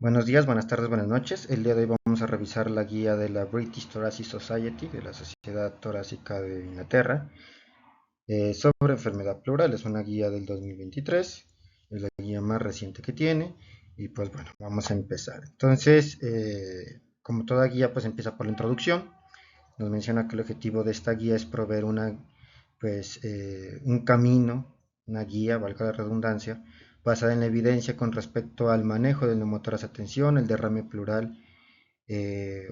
Buenos días, buenas tardes, buenas noches. El día de hoy vamos a revisar la guía de la British Thoracic Society, de la Sociedad Torácica de Inglaterra, sobre enfermedad pleural. Es una guía del 2023, es la guía más reciente que tiene. Y pues bueno, vamos a empezar. Entonces, como toda guía, pues empieza por la introducción. Nos menciona que el objetivo de esta guía es proveer un camino, una guía, valga la redundancia, basada en la evidencia con respecto al manejo del neumotoras a tensión, el derrame pleural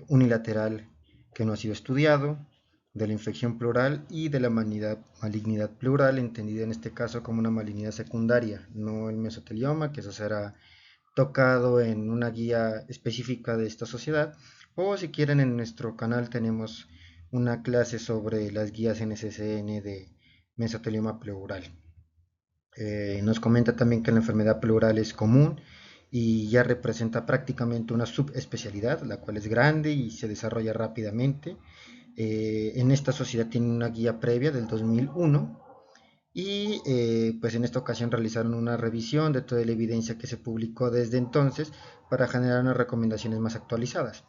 unilateral que no ha sido estudiado, de la infección pleural y de la malignidad pleural, entendida en este caso como una malignidad secundaria, no el mesotelioma, que eso será tocado en una guía específica de esta sociedad, o si quieren en nuestro canal tenemos una clase sobre las guías NCCN de mesotelioma pleural. Nos comenta también que la enfermedad pleural es común y ya representa prácticamente una subespecialidad, la cual es grande y se desarrolla rápidamente. En esta sociedad tiene una guía previa del 2001 y pues en esta ocasión realizaron una revisión de toda la evidencia que se publicó desde entonces para generar unas recomendaciones más actualizadas.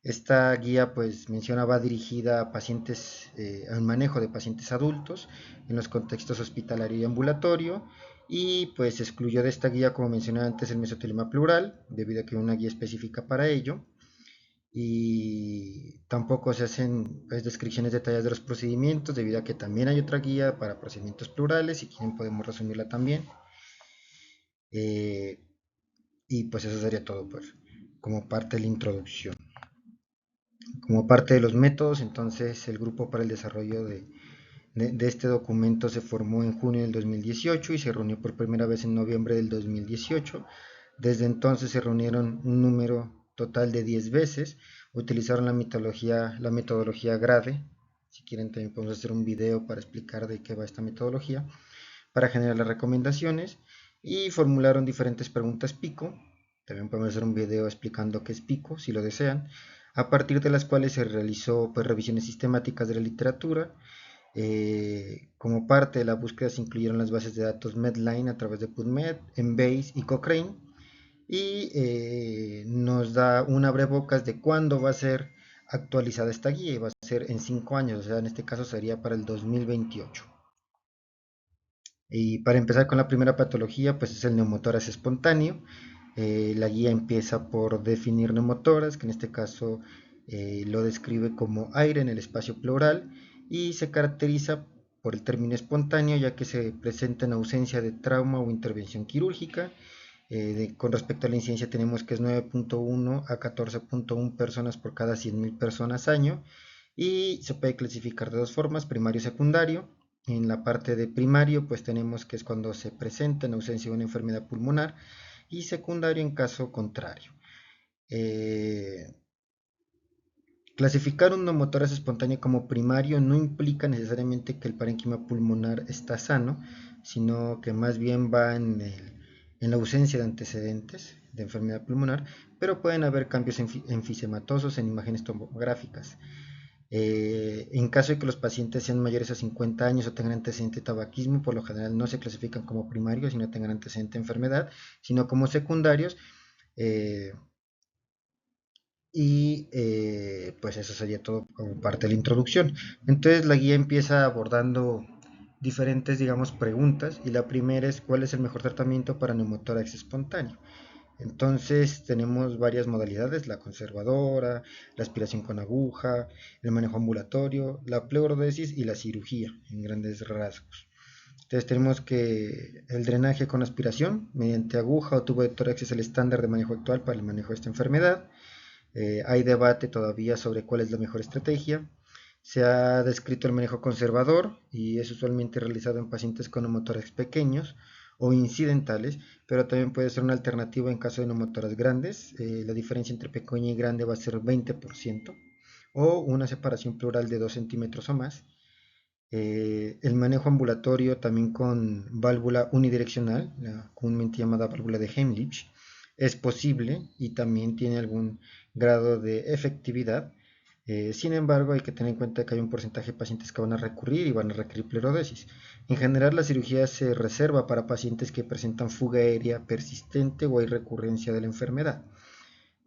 Esta guía pues menciona va dirigida a pacientes, al manejo de pacientes adultos en los contextos hospitalario y ambulatorio y pues excluyó de esta guía, como mencioné antes, el mesotelioma pleural debido a que hay una guía específica para ello y tampoco se hacen pues, descripciones detalladas de los procedimientos debido a que también hay otra guía para procedimientos plurales, si quieren podemos resumirla también. Eh, y pues eso sería todo pues, como parte de la introducción. Como parte de los métodos, entonces el grupo para el desarrollo de este documento se formó en junio del 2018 y se reunió por primera vez en noviembre del 2018. Desde entonces se reunieron un número total de 10 veces, utilizaron la metodología GRADE, si quieren también podemos hacer un video para explicar de qué va esta metodología, para generar las recomendaciones y formularon diferentes preguntas PICO, también podemos hacer un video explicando qué es PICO si lo desean, a partir de las cuales se realizó pues, revisiones sistemáticas de la literatura. Como parte de la búsqueda se incluyeron las bases de datos Medline a través de PubMed, Embase y Cochrane y nos da un abrebocas de cuándo va a ser actualizada esta guía y va a ser en 5 años, o sea, en este caso sería para el 2028. Y para empezar con la primera patología, pues es el neumotórax espontáneo. La guía empieza por definir neumotórax, que en este caso lo describe como aire en el espacio pleural y se caracteriza por el término espontáneo, ya que se presenta en ausencia de trauma o intervención quirúrgica. Con respecto a la incidencia tenemos que es 9.1 a 14.1 personas por cada 100.000 personas año y se puede clasificar de dos formas, primario y secundario. En la parte de primario pues tenemos que es cuando se presenta en ausencia de una enfermedad pulmonar y secundario en caso contrario. Eh, Clasificar un neumotórax espontáneo como primario no implica necesariamente que el parénquima pulmonar está sano, sino que más bien va en la ausencia de antecedentes de enfermedad pulmonar, pero pueden haber cambios enfisematosos en imágenes tomográficas. En caso de que los pacientes sean mayores a 50 años o tengan antecedente de tabaquismo, por lo general no se clasifican como primarios si no tengan antecedente de enfermedad, sino como secundarios. Eh, pues eso sería todo como parte de la introducción. Entonces la guía empieza abordando diferentes, digamos, preguntas y la primera es cuál es el mejor tratamiento para neumotórax espontáneo. Entonces tenemos varias modalidades, la conservadora, la aspiración con aguja, el manejo ambulatorio, la pleurodesis y la cirugía en grandes rasgos. Entonces tenemos que el drenaje con aspiración mediante aguja o tubo de tórax es el estándar de manejo actual para el manejo de esta enfermedad. Hay debate todavía sobre cuál es la mejor estrategia. Se ha descrito el manejo conservador y es usualmente realizado en pacientes con neumotórax pequeños o incidentales, pero también puede ser una alternativa en caso de neumotórax grandes. La diferencia entre pequeña y grande va a ser 20% o una separación pleural de 2 centímetros o más. El manejo ambulatorio también con válvula unidireccional, comúnmente llamada válvula de Heimlich, es posible y también tiene algún grado de efectividad. Sin embargo, hay que tener en cuenta que hay un porcentaje de pacientes que van a recurrir y van a requerir pleurodesis. En general, la cirugía se reserva para pacientes que presentan fuga aérea persistente o hay recurrencia de la enfermedad.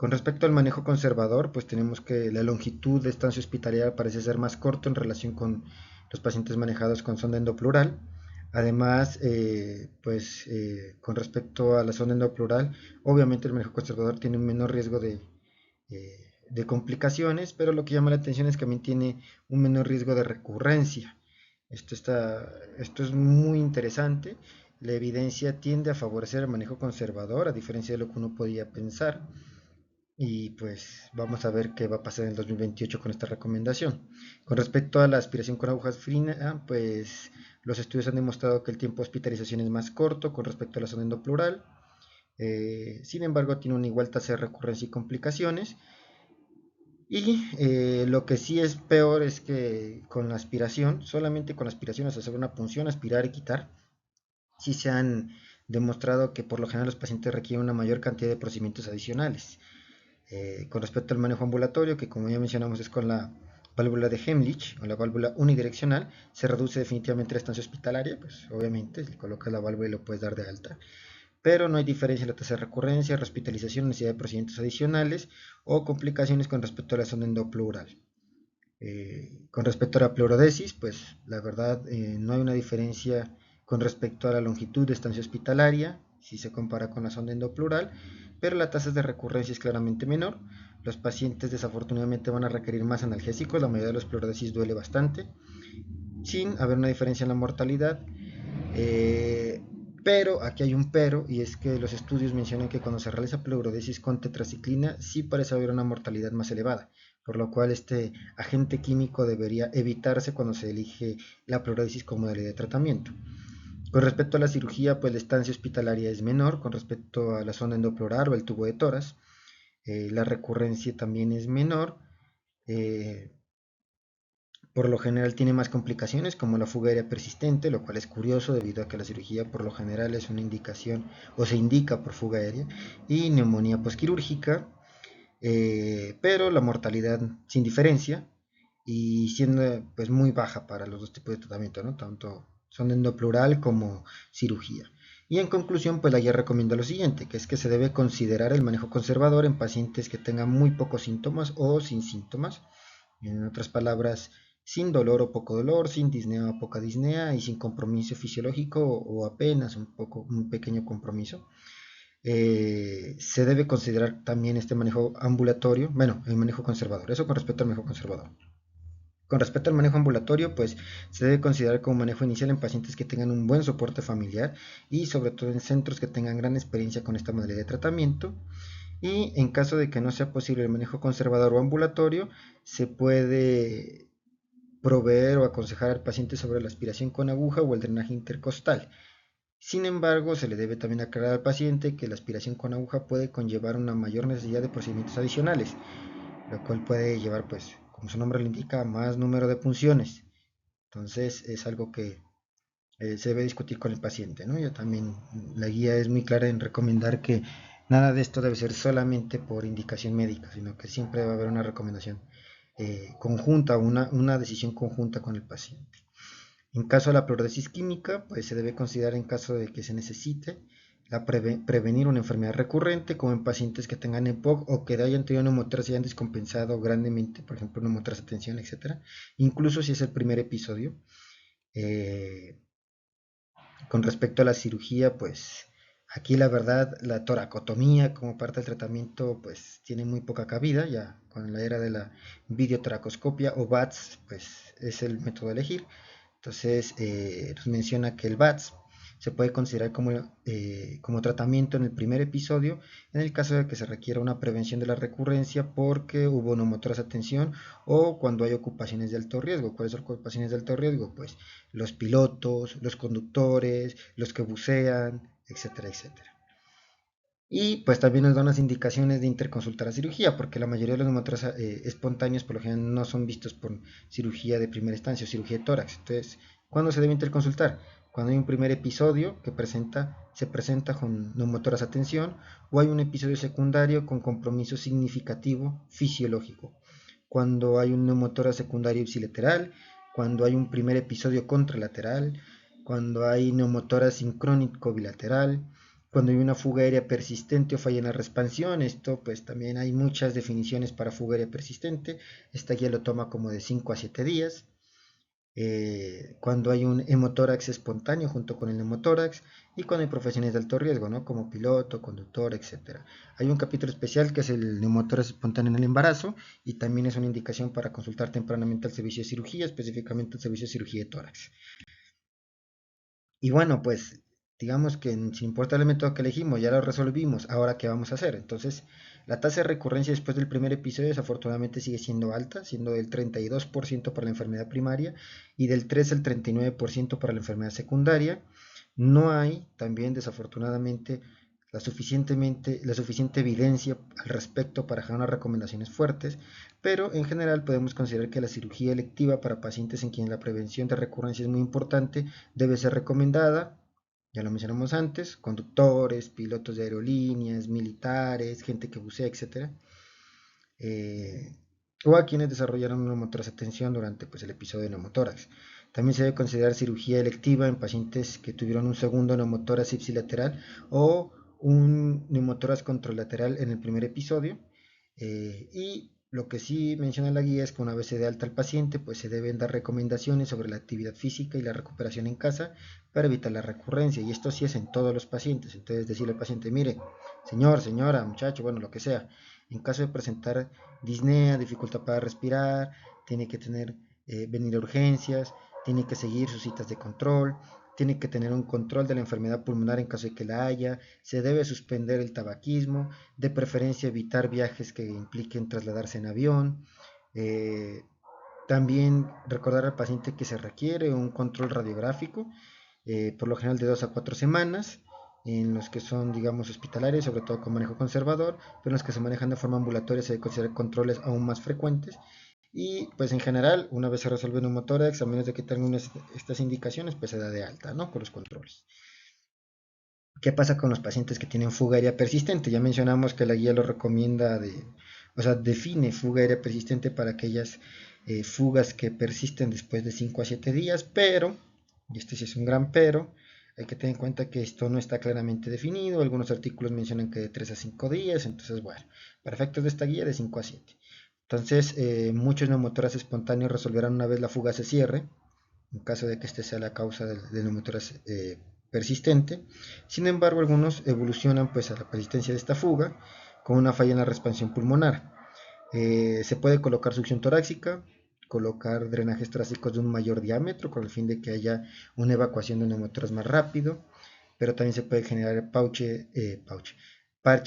Con respecto al manejo conservador, pues tenemos que la longitud de estancia hospitalaria parece ser más corto en relación con los pacientes manejados con sonda endoplural. Además, con respecto a la sonda endoplural, obviamente el manejo conservador tiene un menor riesgo de complicaciones, pero lo que llama la atención es que también tiene un menor riesgo de recurrencia. Esto es muy interesante. La evidencia tiende a favorecer el manejo conservador, a diferencia de lo que uno podía pensar. Y pues vamos a ver qué va a pasar en el 2028 con esta recomendación. Con respecto a la aspiración con agujas finas, pues los estudios han demostrado que el tiempo de hospitalización es más corto con respecto a la zona endoplural. Sin embargo, tiene una igual tasa de recurrencia y complicaciones. Y lo que sí es peor es que con la aspiración, solamente con la aspiración, o sea, hacer una punción, aspirar y quitar, sí se han demostrado que por lo general los pacientes requieren una mayor cantidad de procedimientos adicionales. Con respecto al manejo ambulatorio, que como ya mencionamos es con la válvula de Hemlich o la válvula unidireccional, se reduce definitivamente la estancia hospitalaria, pues obviamente le colocas la válvula y lo puedes dar de alta, pero no hay diferencia en la tasa de recurrencia, hospitalización, necesidad de procedimientos adicionales o complicaciones con respecto a la zona endoplural. Con respecto a la pleurodesis, pues la verdad no hay una diferencia con respecto a la longitud de estancia hospitalaria, si se compara con la sonda endoplural, pero la tasa de recurrencia es claramente menor. Los pacientes desafortunadamente van a requerir más analgésicos, la mayoría de los pleurodesis duele bastante, sin haber una diferencia en la mortalidad. Eh, pero aquí hay un pero, y es que los estudios mencionan que cuando se realiza pleurodesis con tetraciclina sí parece haber una mortalidad más elevada, por lo cual este agente químico debería evitarse cuando se elige la pleurodesis como modalidad de tratamiento. Con respecto a la cirugía, pues la estancia hospitalaria es menor con respecto a la zona endoploral o el tubo de toras. La recurrencia también es menor. Eh, por lo general tiene más complicaciones como la fuga aérea persistente, lo cual es curioso debido a que la cirugía por lo general es una indicación o se indica por fuga aérea, y neumonía posquirúrgica, pero la mortalidad sin diferencia y siendo pues muy baja para los dos tipos de tratamiento, ¿no? Tanto son endoplural como cirugía. Y en conclusión, pues la guía recomienda lo siguiente, que es que se debe considerar el manejo conservador en pacientes que tengan muy pocos síntomas o sin síntomas. En otras palabras, sin dolor o poco dolor, sin disnea o poca disnea y sin compromiso fisiológico o apenas un pequeño compromiso. Se debe considerar también este manejo ambulatorio, bueno, el manejo conservador, eso con respecto al manejo conservador. Con respecto al manejo ambulatorio, pues se debe considerar como manejo inicial en pacientes que tengan un buen soporte familiar y sobre todo en centros que tengan gran experiencia con esta modalidad de tratamiento. Y en caso de que no sea posible el manejo conservador o ambulatorio, se puede proveer o aconsejar al paciente sobre la aspiración con aguja o el drenaje intercostal. Sin embargo, se le debe también aclarar al paciente que la aspiración con aguja puede conllevar una mayor necesidad de procedimientos adicionales, lo cual puede llevar, pues, como su nombre lo indica, más número de punciones. Entonces es algo que se debe discutir con el paciente, ¿no? Yo también, la guía es muy clara en recomendar que nada de esto debe ser solamente por indicación médica, sino que siempre debe haber una recomendación conjunta, una decisión conjunta con el paciente. En caso de la pleurodesis química, pues se debe considerar en caso de que se necesite prevenir una enfermedad recurrente, como en pacientes que tengan EPOC o que hayan tenido neumotoras y hayan descompensado grandemente, por ejemplo, neumotoras a tensión, etc. Incluso si es el primer episodio. Eh, con respecto a la cirugía, pues aquí la verdad, la toracotomía como parte del tratamiento, pues tiene muy poca cabida, ya con la era de la videotoracoscopia o VATS, pues es el método a elegir. Entonces, nos menciona que el VATS se puede considerar como tratamiento en el primer episodio en el caso de que se requiera una prevención de la recurrencia porque hubo neumotoras a tensión o cuando hay ocupaciones de alto riesgo. ¿Cuáles son ocupaciones de alto riesgo? Pues los pilotos, los conductores, los que bucean, etcétera, etcétera. Y pues también nos da unas indicaciones de interconsultar a cirugía, porque la mayoría de los neumotoras espontáneos por lo general no son vistos por cirugía de primera instancia o cirugía de tórax. Entonces, ¿cuándo se debe interconsultar? Cuando hay un primer episodio que se presenta con neumotoras a tensión o hay un episodio secundario con compromiso significativo fisiológico. Cuando hay un neumotórax secundario ipsilateral, cuando hay un primer episodio contralateral, cuando hay neumotórax sincrónico bilateral, Cuando hay una fuga aérea persistente o falla en la expansión, esto pues también hay muchas definiciones para fuga aérea persistente. Esta guía lo toma como de 5 a 7 días. Cuando hay un hemotórax espontáneo junto con el neumotórax y cuando hay profesiones de alto riesgo, ¿no? Como piloto, conductor, etcétera. Hay un capítulo especial que es el neumotórax espontáneo en el embarazo y también es una indicación para consultar tempranamente al servicio de cirugía, específicamente al servicio de cirugía de tórax. Y bueno, pues digamos que sin importar el método que elegimos, ya lo resolvimos, ahora qué vamos a hacer. Entonces, la tasa de recurrencia después del primer episodio desafortunadamente sigue siendo alta, siendo del 32% para la enfermedad primaria y del 3 al 39% para la enfermedad secundaria. No hay también desafortunadamente la suficiente evidencia al respecto para dejar unas recomendaciones fuertes, pero en general podemos considerar que la cirugía electiva para pacientes en quienes la prevención de recurrencia es muy importante debe ser recomendada. Ya lo mencionamos antes, conductores, pilotos de aerolíneas, militares, gente que bucea, etcétera, o a quienes desarrollaron una neumotorax durante pues, el episodio de neumotórax. También se debe considerar cirugía electiva en pacientes que tuvieron un segundo neumotórax ipsilateral o un neumotórax contralateral en el primer episodio. Y lo que sí menciona la guía es que una vez se dé alta al paciente, pues se deben dar recomendaciones sobre la actividad física y la recuperación en casa para evitar la recurrencia. Y esto sí es en todos los pacientes. Entonces decirle al paciente, mire, señor, señora, muchacho, bueno, lo que sea, en caso de presentar disnea, dificultad para respirar, tiene que venir a urgencias, tiene que seguir sus citas de control, tiene que tener un control de la enfermedad pulmonar en caso de que la haya, se debe suspender el tabaquismo, de preferencia evitar viajes que impliquen trasladarse en avión. eh, También recordar al paciente que se requiere un control radiográfico, por lo general de 2 a 4 semanas, en los que son, digamos, hospitalarios, sobre todo con manejo conservador, pero en los que se manejan de forma ambulatoria se debe considerar controles aún más frecuentes. Y pues en general, una vez se resuelve un neumotórax, a menos de que tengan estas indicaciones, pues se da de alta, ¿no? Con los controles. ¿Qué pasa con los pacientes que tienen fuga aérea persistente? Ya mencionamos que la guía lo recomienda o sea, define fuga aérea persistente para aquellas fugas que persisten después de 5 a 7 días, pero, y este sí es un gran pero, hay que tener en cuenta que esto no está claramente definido, algunos artículos mencionan que de 3 a 5 días, entonces bueno, para efectos de esta guía de 5 a 7. Entonces, muchos neumotórax espontáneos resolverán una vez la fuga se cierre, en caso de que este sea la causa del neumotórax persistente. Sin embargo, algunos evolucionan pues a la persistencia de esta fuga con una falla en la expansión pulmonar. Se puede colocar succión torácica, colocar drenajes torácicos de un mayor diámetro con el fin de que haya una evacuación de neumotórax más rápido, pero también se puede generar parche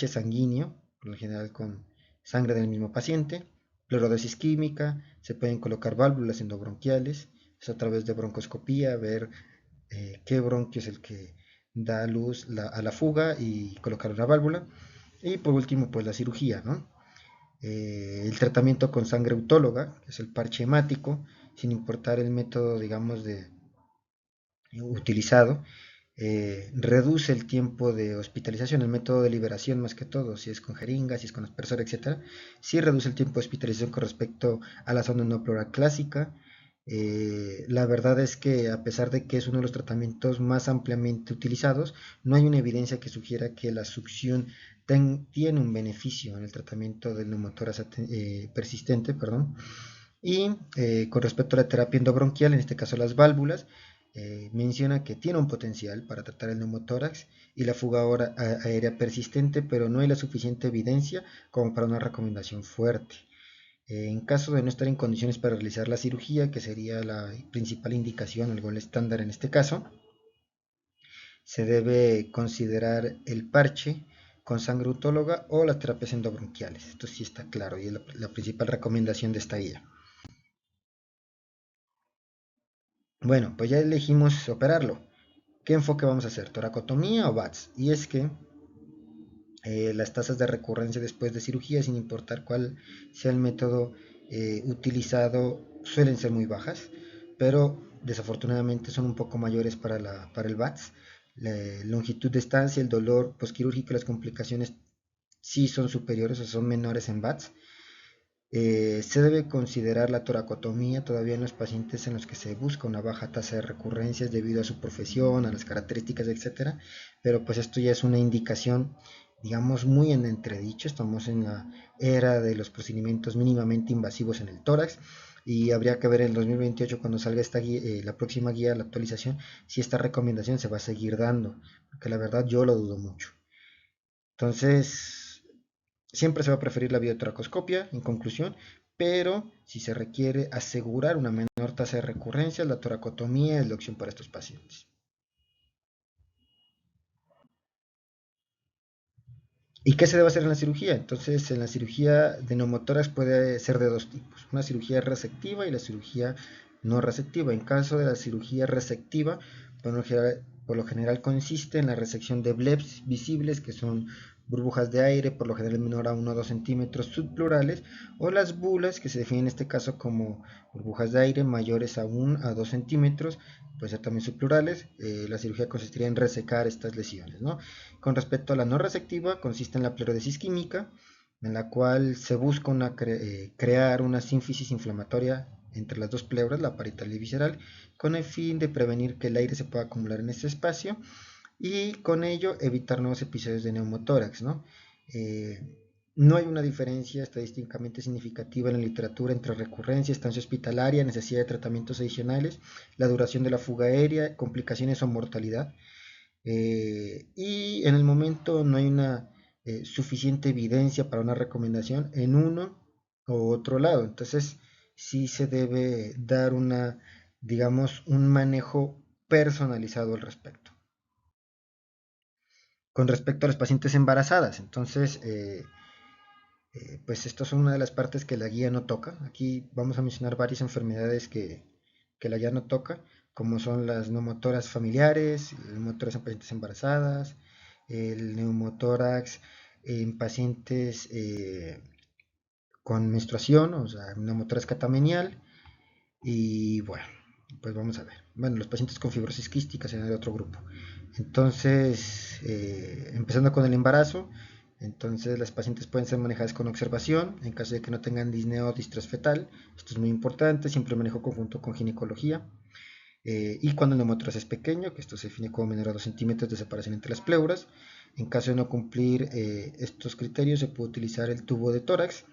sanguíneo, por lo general con sangre del mismo paciente, pleurodosis química, se pueden colocar válvulas endobronquiales, es a través de broncoscopía, ver qué bronquio es el que da luz a la fuga y colocar una válvula. Y por último, pues la cirugía, ¿no? El tratamiento con sangre autóloga, que es el parche hemático, sin importar el método, digamos, utilizado, reduce el tiempo de hospitalización, el método de liberación más que todo, si es con jeringas, si es con aspersor, etcétera, sí reduce el tiempo de hospitalización con respecto a la sonda no pleural clásica. La verdad es que a pesar de que es uno de los tratamientos más ampliamente utilizados, no hay una evidencia que sugiera que la succión tiene un beneficio en el tratamiento del neumotórax persistente, perdón. Y con respecto a la terapia endobronquial, en este caso las válvulas, menciona que tiene un potencial para tratar el neumotórax y la fuga aérea persistente, pero no hay la suficiente evidencia como para una recomendación fuerte. En caso de no estar en condiciones para realizar la cirugía, que sería la principal indicación, el gol estándar en este caso, se debe considerar el parche con sangre autóloga o las terapias endobronquiales. Esto sí está claro y es la principal recomendación de esta guía. Bueno, pues ya elegimos operarlo. ¿Qué enfoque vamos a hacer? ¿Toracotomía o VATS? Y es que las tasas de recurrencia después de cirugía, sin importar cuál sea el método utilizado, suelen ser muy bajas, pero desafortunadamente son un poco mayores para el VATS. La longitud de estancia, el dolor postquirúrgico y las complicaciones sí son superiores o son menores en VATS. Se debe considerar la toracotomía todavía en los pacientes en los que se busca una baja tasa de recurrencias debido a su profesión, a las características, etcétera, pero pues esto ya es una indicación, digamos, muy en entredicho. Estamos en la era de los procedimientos mínimamente invasivos en el tórax y habría que ver en el 2028 cuando salga esta guía, la próxima guía, la actualización, si esta recomendación se va a seguir dando, porque la verdad yo lo dudo mucho. Entonces, siempre se va a preferir la videotoracoscopia, en conclusión, pero si se requiere asegurar una menor tasa de recurrencia, la toracotomía es la opción para estos pacientes. ¿Y qué se debe hacer en la cirugía? Entonces, en la cirugía de neumotórax puede ser de dos tipos, una cirugía resectiva y la cirugía no resectiva. En caso de la cirugía resectiva, por lo general consiste en la resección de blebs visibles, que son burbujas de aire, por lo general menor a 1 o 2 centímetros subplurales, o las bulas, que se definen en este caso como burbujas de aire mayores a 1 a 2 centímetros, puede ser también subplurales. La cirugía consistiría en resecar estas lesiones, ¿no? Con respecto a la no resectiva, consiste en la pleurodesis química, en la cual se busca crear una sínfisis inflamatoria entre las dos pleuras, la parietal y visceral, con el fin de prevenir que el aire se pueda acumular en ese espacio y con ello evitar nuevos episodios de neumotórax, ¿no? Eh, no hay una diferencia estadísticamente significativa en la literatura entre recurrencia, estancia hospitalaria, necesidad de tratamientos adicionales, la duración de la fuga aérea, complicaciones o mortalidad. Y en el momento no hay una suficiente evidencia para una recomendación en uno u otro lado. Entonces, sí se debe dar digamos, un manejo personalizado al respecto. Con respecto a las pacientes embarazadas, entonces, pues esto es una de las partes que la guía no toca. Aquí vamos a mencionar varias enfermedades que la guía no toca, como son las neumotoras familiares, el neumotórax en pacientes embarazadas, el neumotórax en pacientes con menstruación, o sea, neumotórax catamenial, y bueno, pues vamos a ver. Bueno, los pacientes con fibrosis quística serán de otro grupo. Entonces, empezando con el embarazo, entonces las pacientes pueden ser manejadas con observación en caso de que no tengan disnea o distrés fetal. Esto es muy importante, siempre manejo conjunto con ginecología. Y cuando el neumotórax es pequeño, que esto se define como menor a 2 centímetros de separación entre las pleuras. En caso de no cumplir estos criterios, se puede utilizar el tubo de tórax.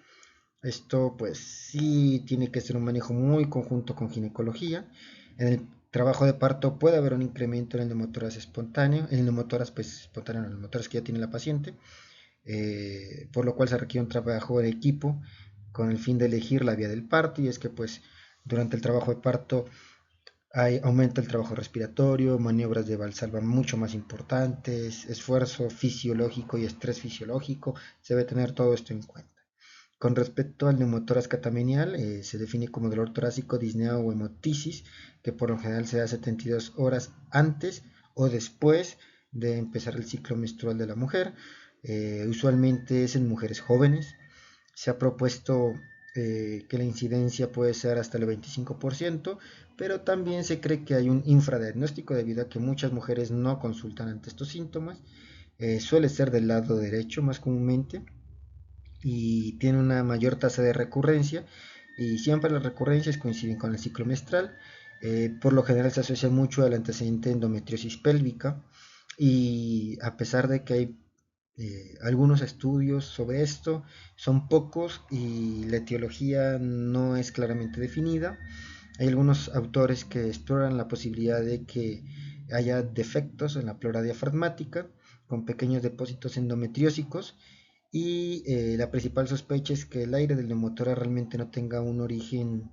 Esto pues sí tiene que ser un manejo muy conjunto con ginecología. En el trabajo de parto puede haber un incremento en el neumotórax espontáneo, en el neumotórax pues, espontáneo, el neumotórax que ya tiene la paciente, por lo cual se requiere un trabajo de equipo con el fin de elegir la vía del parto, y es que pues durante el trabajo de parto aumenta el trabajo respiratorio, maniobras de valsalva mucho más importantes, esfuerzo fisiológico y estrés fisiológico, se debe tener todo esto en cuenta. Con respecto al neumotórax catamenial, se define como dolor torácico, disnea o hemotisis, que por lo general se da 72 horas antes o después de empezar el ciclo menstrual de la mujer. Usualmente es en mujeres jóvenes. Se ha propuesto que la incidencia puede ser hasta el 25%, pero también se cree que hay un infradiagnóstico debido a que muchas mujeres no consultan ante estos síntomas. Suele ser del lado derecho más comúnmente y tiene una mayor tasa de recurrencia, y siempre las recurrencias coinciden con el ciclo menstrual. Por lo general se asocia mucho al antecedente de endometriosis pélvica, y a pesar de que hay algunos estudios sobre esto, son pocos y la etiología no es claramente definida. Hay algunos autores que exploran la posibilidad de que haya defectos en la pleura diafragmática con pequeños depósitos endometriósicos, y la principal sospecha es que el aire del neumotórax realmente no tenga un origen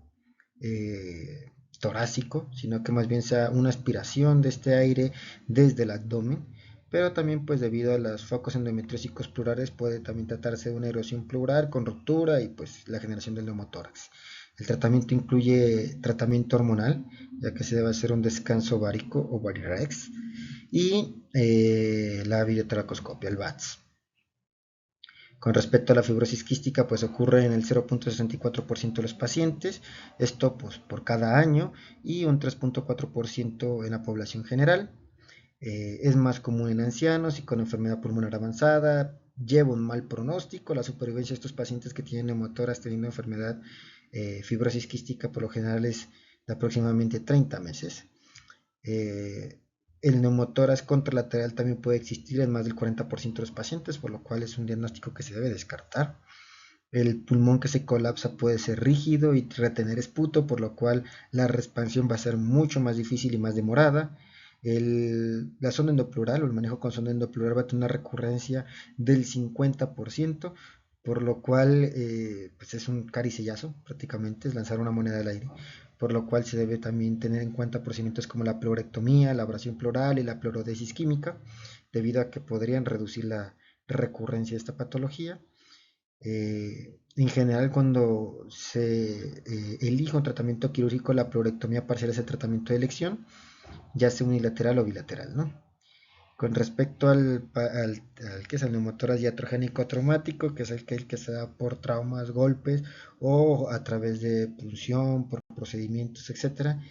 eh, torácico, sino que más bien sea una aspiración de este aire desde el abdomen. Pero también pues debido a los focos endometriósicos pleurales puede también tratarse de una erosión pleural con ruptura y pues la generación del neumotórax. El tratamiento incluye tratamiento hormonal, ya que se debe hacer un descanso ovárico o Varirex, y la videotoracoscopia, el VATS. Con respecto a la fibrosis quística, pues ocurre en el 0.64% de los pacientes, esto pues por cada año, y un 3.4% en la población general. Es más común en ancianos y con enfermedad pulmonar avanzada, lleva un mal pronóstico. La supervivencia de estos pacientes que tienen neumotoras teniendo enfermedad fibrosis quística por lo general es de aproximadamente 30 meses. El neumotórax contralateral también puede existir en más del 40% de los pacientes, por lo cual es un diagnóstico que se debe descartar. El pulmón que se colapsa puede ser rígido y retener esputo, por lo cual la expansión va a ser mucho más difícil y más demorada. La sonda endopleural o el manejo con sonda endopleural va a tener una recurrencia del 50%, por lo cual pues es un caricellazo prácticamente, es lanzar una moneda al aire, por lo cual se debe también tener en cuenta procedimientos como la pleurectomía, la abrasión pleural y la pleurodesis química, debido a que podrían reducir la recurrencia de esta patología. En general, cuando se elige un tratamiento quirúrgico, la pleurectomía parcial es el tratamiento de elección, ya sea unilateral o bilateral, ¿no? Con respecto al que es el neumotórax iatrogénico traumático, que es el que se da por traumas, golpes o a través de punción, por procedimientos, etcétera,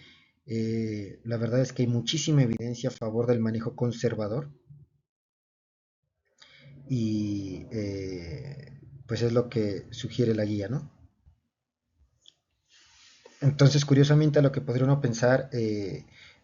la verdad es que hay muchísima evidencia a favor del manejo conservador y pues es lo que sugiere la guía, ¿no? Entonces, curiosamente, a lo que podría uno pensar,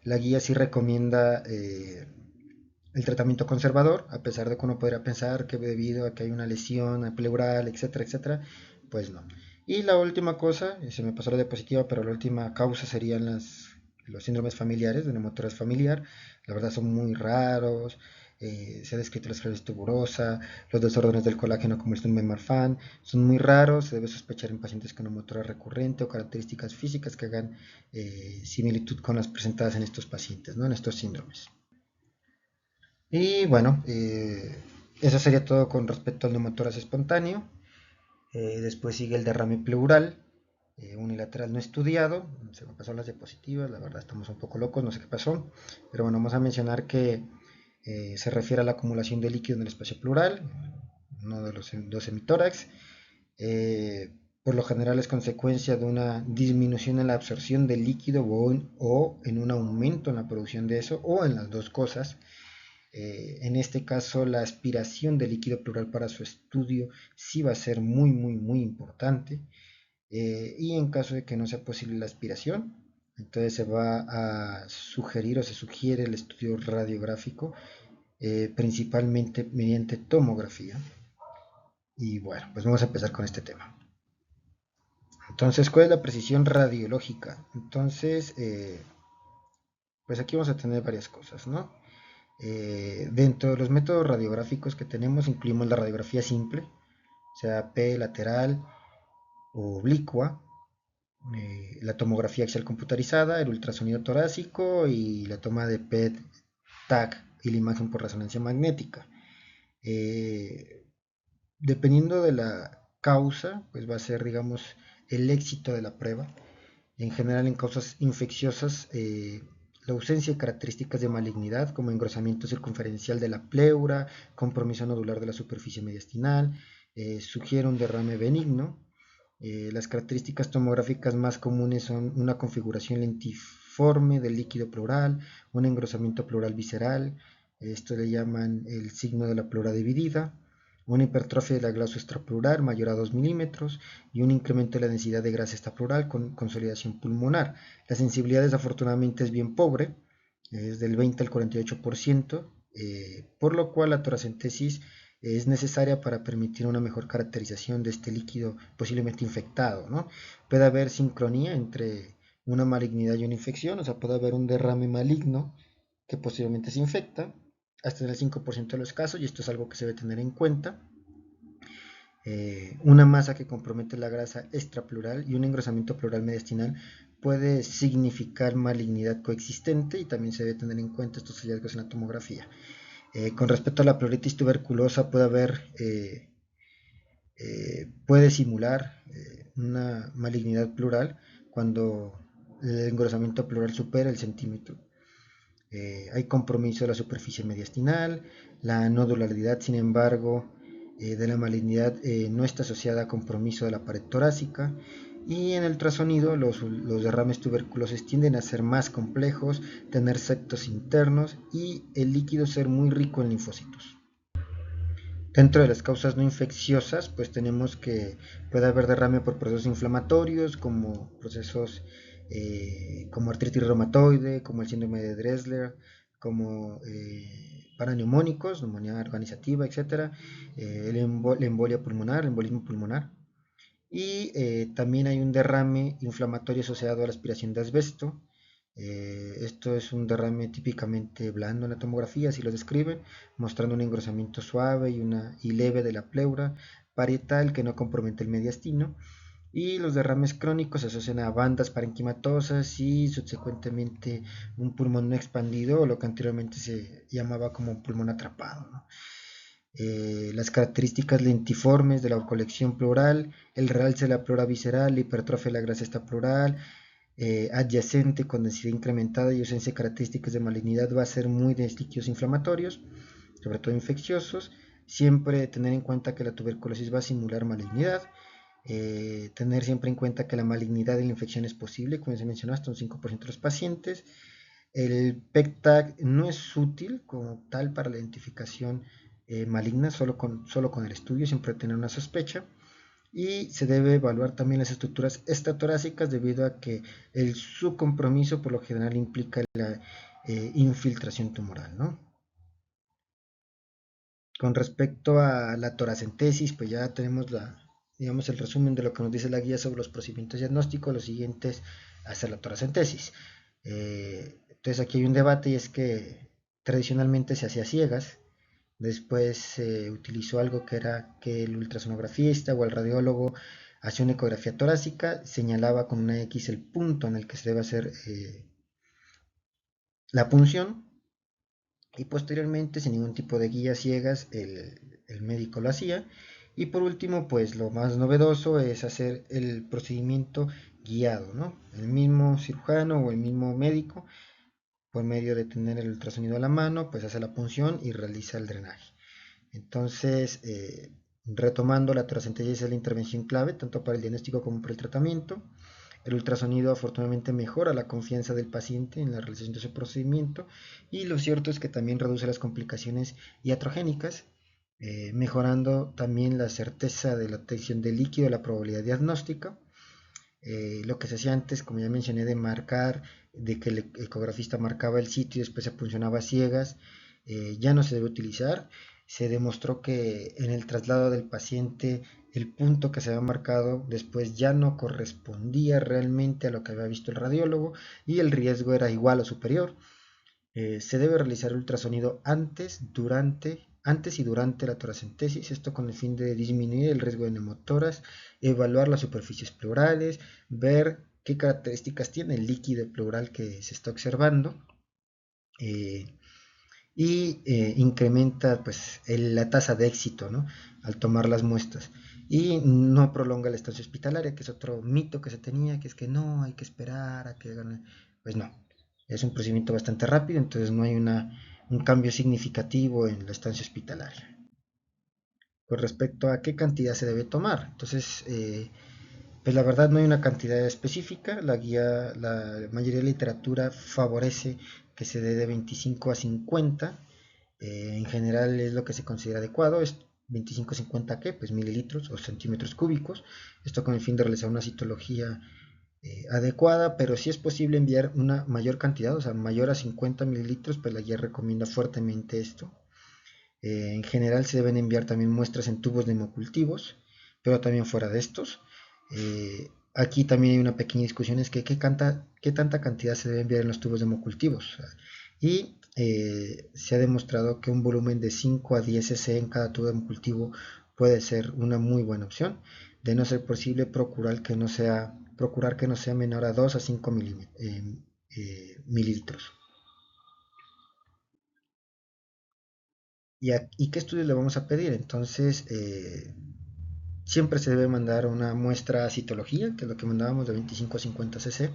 la guía sí recomienda el tratamiento conservador, a pesar de que uno podría pensar que debido a que hay una lesión pleural, etcétera, etcétera, pues no. Y la última cosa, se me pasó la diapositiva, pero la última causa serían los síndromes familiares, de neumotórax familiar. La verdad son muy raros. Se ha descrito la esclerosis tuberosa, los desórdenes del colágeno como el síndrome de Marfan, son muy raros. Se debe sospechar en pacientes con neumotórax recurrente o características físicas que hagan similitud con las presentadas en estos pacientes, ¿no? En estos síndromes. Y bueno, eso sería todo con respecto al neumotórax espontáneo. Después sigue el derrame pleural, unilateral no estudiado. Se me pasaron las diapositivas, la verdad estamos un poco locos, no sé qué pasó. Pero bueno, vamos a mencionar que se refiere a la acumulación de líquido en el espacio pleural, uno de los dos hemitórax. Por lo general es consecuencia de una disminución en la absorción del líquido o en un aumento en la producción de eso, o en las dos cosas. En este caso, la aspiración de líquido pleural para su estudio sí va a ser muy, muy, muy importante. Y en caso de que no sea posible la aspiración, entonces se va a sugerir o se sugiere el estudio radiográfico, principalmente mediante tomografía. Y bueno, pues vamos a empezar con este tema. Entonces, ¿cuál es la precisión radiológica? Entonces, pues aquí vamos a tener varias cosas, ¿no? Dentro de los métodos radiográficos que tenemos incluimos la radiografía simple, sea P lateral o oblicua, la tomografía axial computarizada, el ultrasonido torácico y la toma de PET, TAC y la imagen por resonancia magnética. Dependiendo de la causa, pues va a ser, digamos, el éxito de la prueba. En general, en causas infecciosas, la ausencia de características de malignidad, como engrosamiento circunferencial de la pleura, compromiso nodular de la superficie mediastinal, sugiere un derrame benigno. Las características tomográficas más comunes son una configuración lentiforme del líquido pleural, un engrosamiento pleural visceral, esto le llaman el signo de la pleura dividida, una hipertrofia de la glosa extrapleural mayor a 2 milímetros y un incremento de la densidad de grasa extrapleural con consolidación pulmonar. La sensibilidad desafortunadamente es bien pobre, es del 20 al 48%, por lo cual la toracentesis es necesaria para permitir una mejor caracterización de este líquido posiblemente infectado, ¿no? Puede haber sincronía entre una malignidad y una infección, o sea, puede haber un derrame maligno que posiblemente se infecta, hasta en el 5% de los casos, y esto es algo que se debe tener en cuenta. Una masa que compromete la grasa extrapleural y un engrosamiento pleural mediastinal puede significar malignidad coexistente y también se debe tener en cuenta estos hallazgos en la tomografía. Con respecto a la pleuritis tuberculosa, puede simular una malignidad pleural cuando el engrosamiento pleural supera el centímetro. Hay compromiso de la superficie mediastinal, la nodularidad, sin embargo, de la malignidad no está asociada a compromiso de la pared torácica, y en el ultrasonido los derrames tuberculosos tienden a ser más complejos, tener septos internos y el líquido ser muy rico en linfocitos. Dentro de las causas no infecciosas, pues tenemos que puede haber derrame por procesos inflamatorios, como procesos como artritis reumatoide, como el síndrome de Dressler, como paraneumónicos, neumonía organizativa, etcétera, la embolia pulmonar, el embolismo pulmonar. Y también hay un derrame inflamatorio asociado a la aspiración de asbesto. Esto es un derrame típicamente blando en la tomografía, así lo describen, mostrando un engrosamiento suave y leve de la pleura parietal que no compromete el mediastino. Y los derrames crónicos se asocian a bandas parenquimatosas y subsecuentemente un pulmón no expandido, o lo que anteriormente se llamaba como un pulmón atrapado, ¿no? Las características lentiformes de la colección pleural, el realce de la pleura visceral, la hipertrofia de la grasa pleural, adyacente con densidad incrementada y ausencia de características de malignidad, va a ser muy de líquidos inflamatorios, sobre todo infecciosos. Siempre tener en cuenta que la tuberculosis va a simular malignidad. Tener siempre en cuenta que la malignidad de la infección es posible, como se mencionó, hasta un 5% de los pacientes. El PEC-TAC no es útil como tal para la identificación maligna, solo con el estudio, siempre tener una sospecha. Y se debe evaluar también las estructuras extratorácicas debido a que su compromiso por lo general implica la infiltración tumoral, ¿no? Con respecto a la toracentesis, pues ya tenemos digamos, el resumen de lo que nos dice la guía sobre los procedimientos diagnósticos. Lo siguiente es hacer la toracentesis. Entonces aquí hay un debate y es que tradicionalmente se hacía ciegas. Después se utilizó algo que era que el ultrasonografista o el radiólogo hacía una ecografía torácica, señalaba con una X el punto en el que se debe hacer la punción, y posteriormente, sin ningún tipo de guías ciegas, el médico lo hacía. Y por último, pues lo más novedoso es hacer el procedimiento guiado, ¿no? El mismo cirujano o el mismo médico, por medio de tener el ultrasonido a la mano, pues hace la punción y realiza el drenaje. Entonces, retomando, la toracentesis es la intervención clave, tanto para el diagnóstico como para el tratamiento. El ultrasonido afortunadamente mejora la confianza del paciente en la realización de su procedimiento, y lo cierto es que también reduce las complicaciones iatrogénicas, mejorando también la certeza de la detección del líquido, la probabilidad diagnóstica. Lo que se hacía antes, como ya mencioné, de marcar, de que el ecografista marcaba el sitio y después se puncionaba a ciegas, ya no se debe utilizar. Se demostró que en el traslado del paciente el punto que se había marcado después ya no correspondía realmente a lo que había visto el radiólogo y el riesgo era igual o superior. Se debe realizar ultrasonido antes y durante la toracentesis, esto con el fin de disminuir el riesgo de neumotoras, evaluar las superficies pleurales, ver qué características tiene el líquido pleural que se está observando, eh, y incrementa pues la tasa de éxito, ¿no?, al tomar las muestras, y no prolonga la estancia hospitalaria, que es otro mito que se tenía, que es que no, hay que esperar a que hagan, pues no, es un procedimiento bastante rápido, entonces no hay un cambio significativo en la estancia hospitalaria. Con respecto a qué cantidad se debe tomar, entonces, pues la verdad no hay una cantidad específica. La mayoría de la literatura favorece que se dé de 25 a 50. En general es lo que se considera adecuado, es 25-50 ¿qué? Pues mililitros o centímetros cúbicos. Esto con el fin de realizar una citología adecuada, pero si es posible enviar una mayor cantidad, o sea, mayor a 50 mililitros, pues la guía recomienda fuertemente esto. En general se deben enviar también muestras en tubos de hemocultivos, pero también fuera de estos. Aquí también hay una pequeña discusión, es que qué tanta cantidad se debe enviar en los tubos de hemocultivos. Y se ha demostrado que un volumen de 5 a 10 cc en cada tubo de hemocultivo puede ser una muy buena opción. De no ser posible, procurar que no sea menor a 2 a 5 mililitros. ¿Y qué estudios le vamos a pedir? Entonces, siempre se debe mandar una muestra a citología, que es lo que mandábamos de 25 a 50 cc.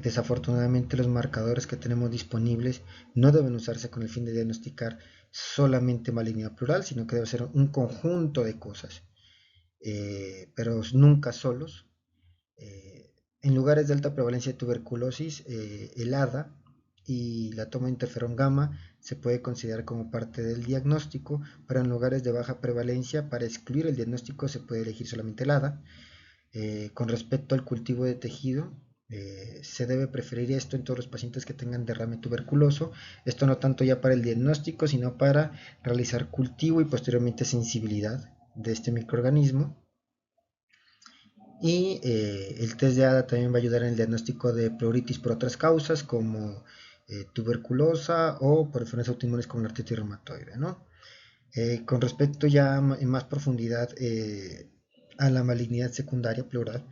Desafortunadamente, los marcadores que tenemos disponibles no deben usarse con el fin de diagnosticar solamente malignidad pleural, sino que debe ser un conjunto de cosas, pero nunca solos. En lugares de alta prevalencia de tuberculosis, el ADA y la toma de interferón gamma se puede considerar como parte del diagnóstico, pero en lugares de baja prevalencia, para excluir el diagnóstico se puede elegir solamente el ADA. Con respecto al cultivo de tejido, se debe preferir esto en todos los pacientes que tengan derrame tuberculoso, esto no tanto ya para el diagnóstico, sino para realizar cultivo y posteriormente sensibilidad de este microorganismo. Y el test de ADA también va a ayudar en el diagnóstico de pleuritis por otras causas como tuberculosa o por enfermedades autoinmunes como la artritis reumatoide, ¿no? Con respecto ya en más profundidad a la malignidad secundaria pleural,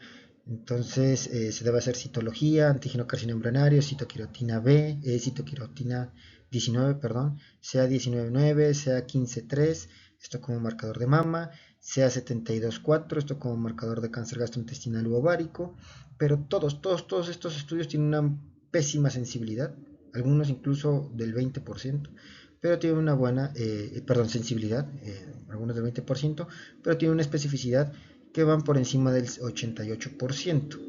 entonces se debe hacer citología, antígeno carcinoma embrionario, citoquirotina B, citoquirotina 19, perdón, sea 19.9, sea 15.3, esto como marcador de mama, sea 72.4, esto como marcador de cáncer gastrointestinal u ovárico, pero todos estos estudios tienen una pésima sensibilidad, algunos incluso del 20%, pero tiene una buena, sensibilidad, algunos del 20%, pero tiene una especificidad que van por encima del 88%.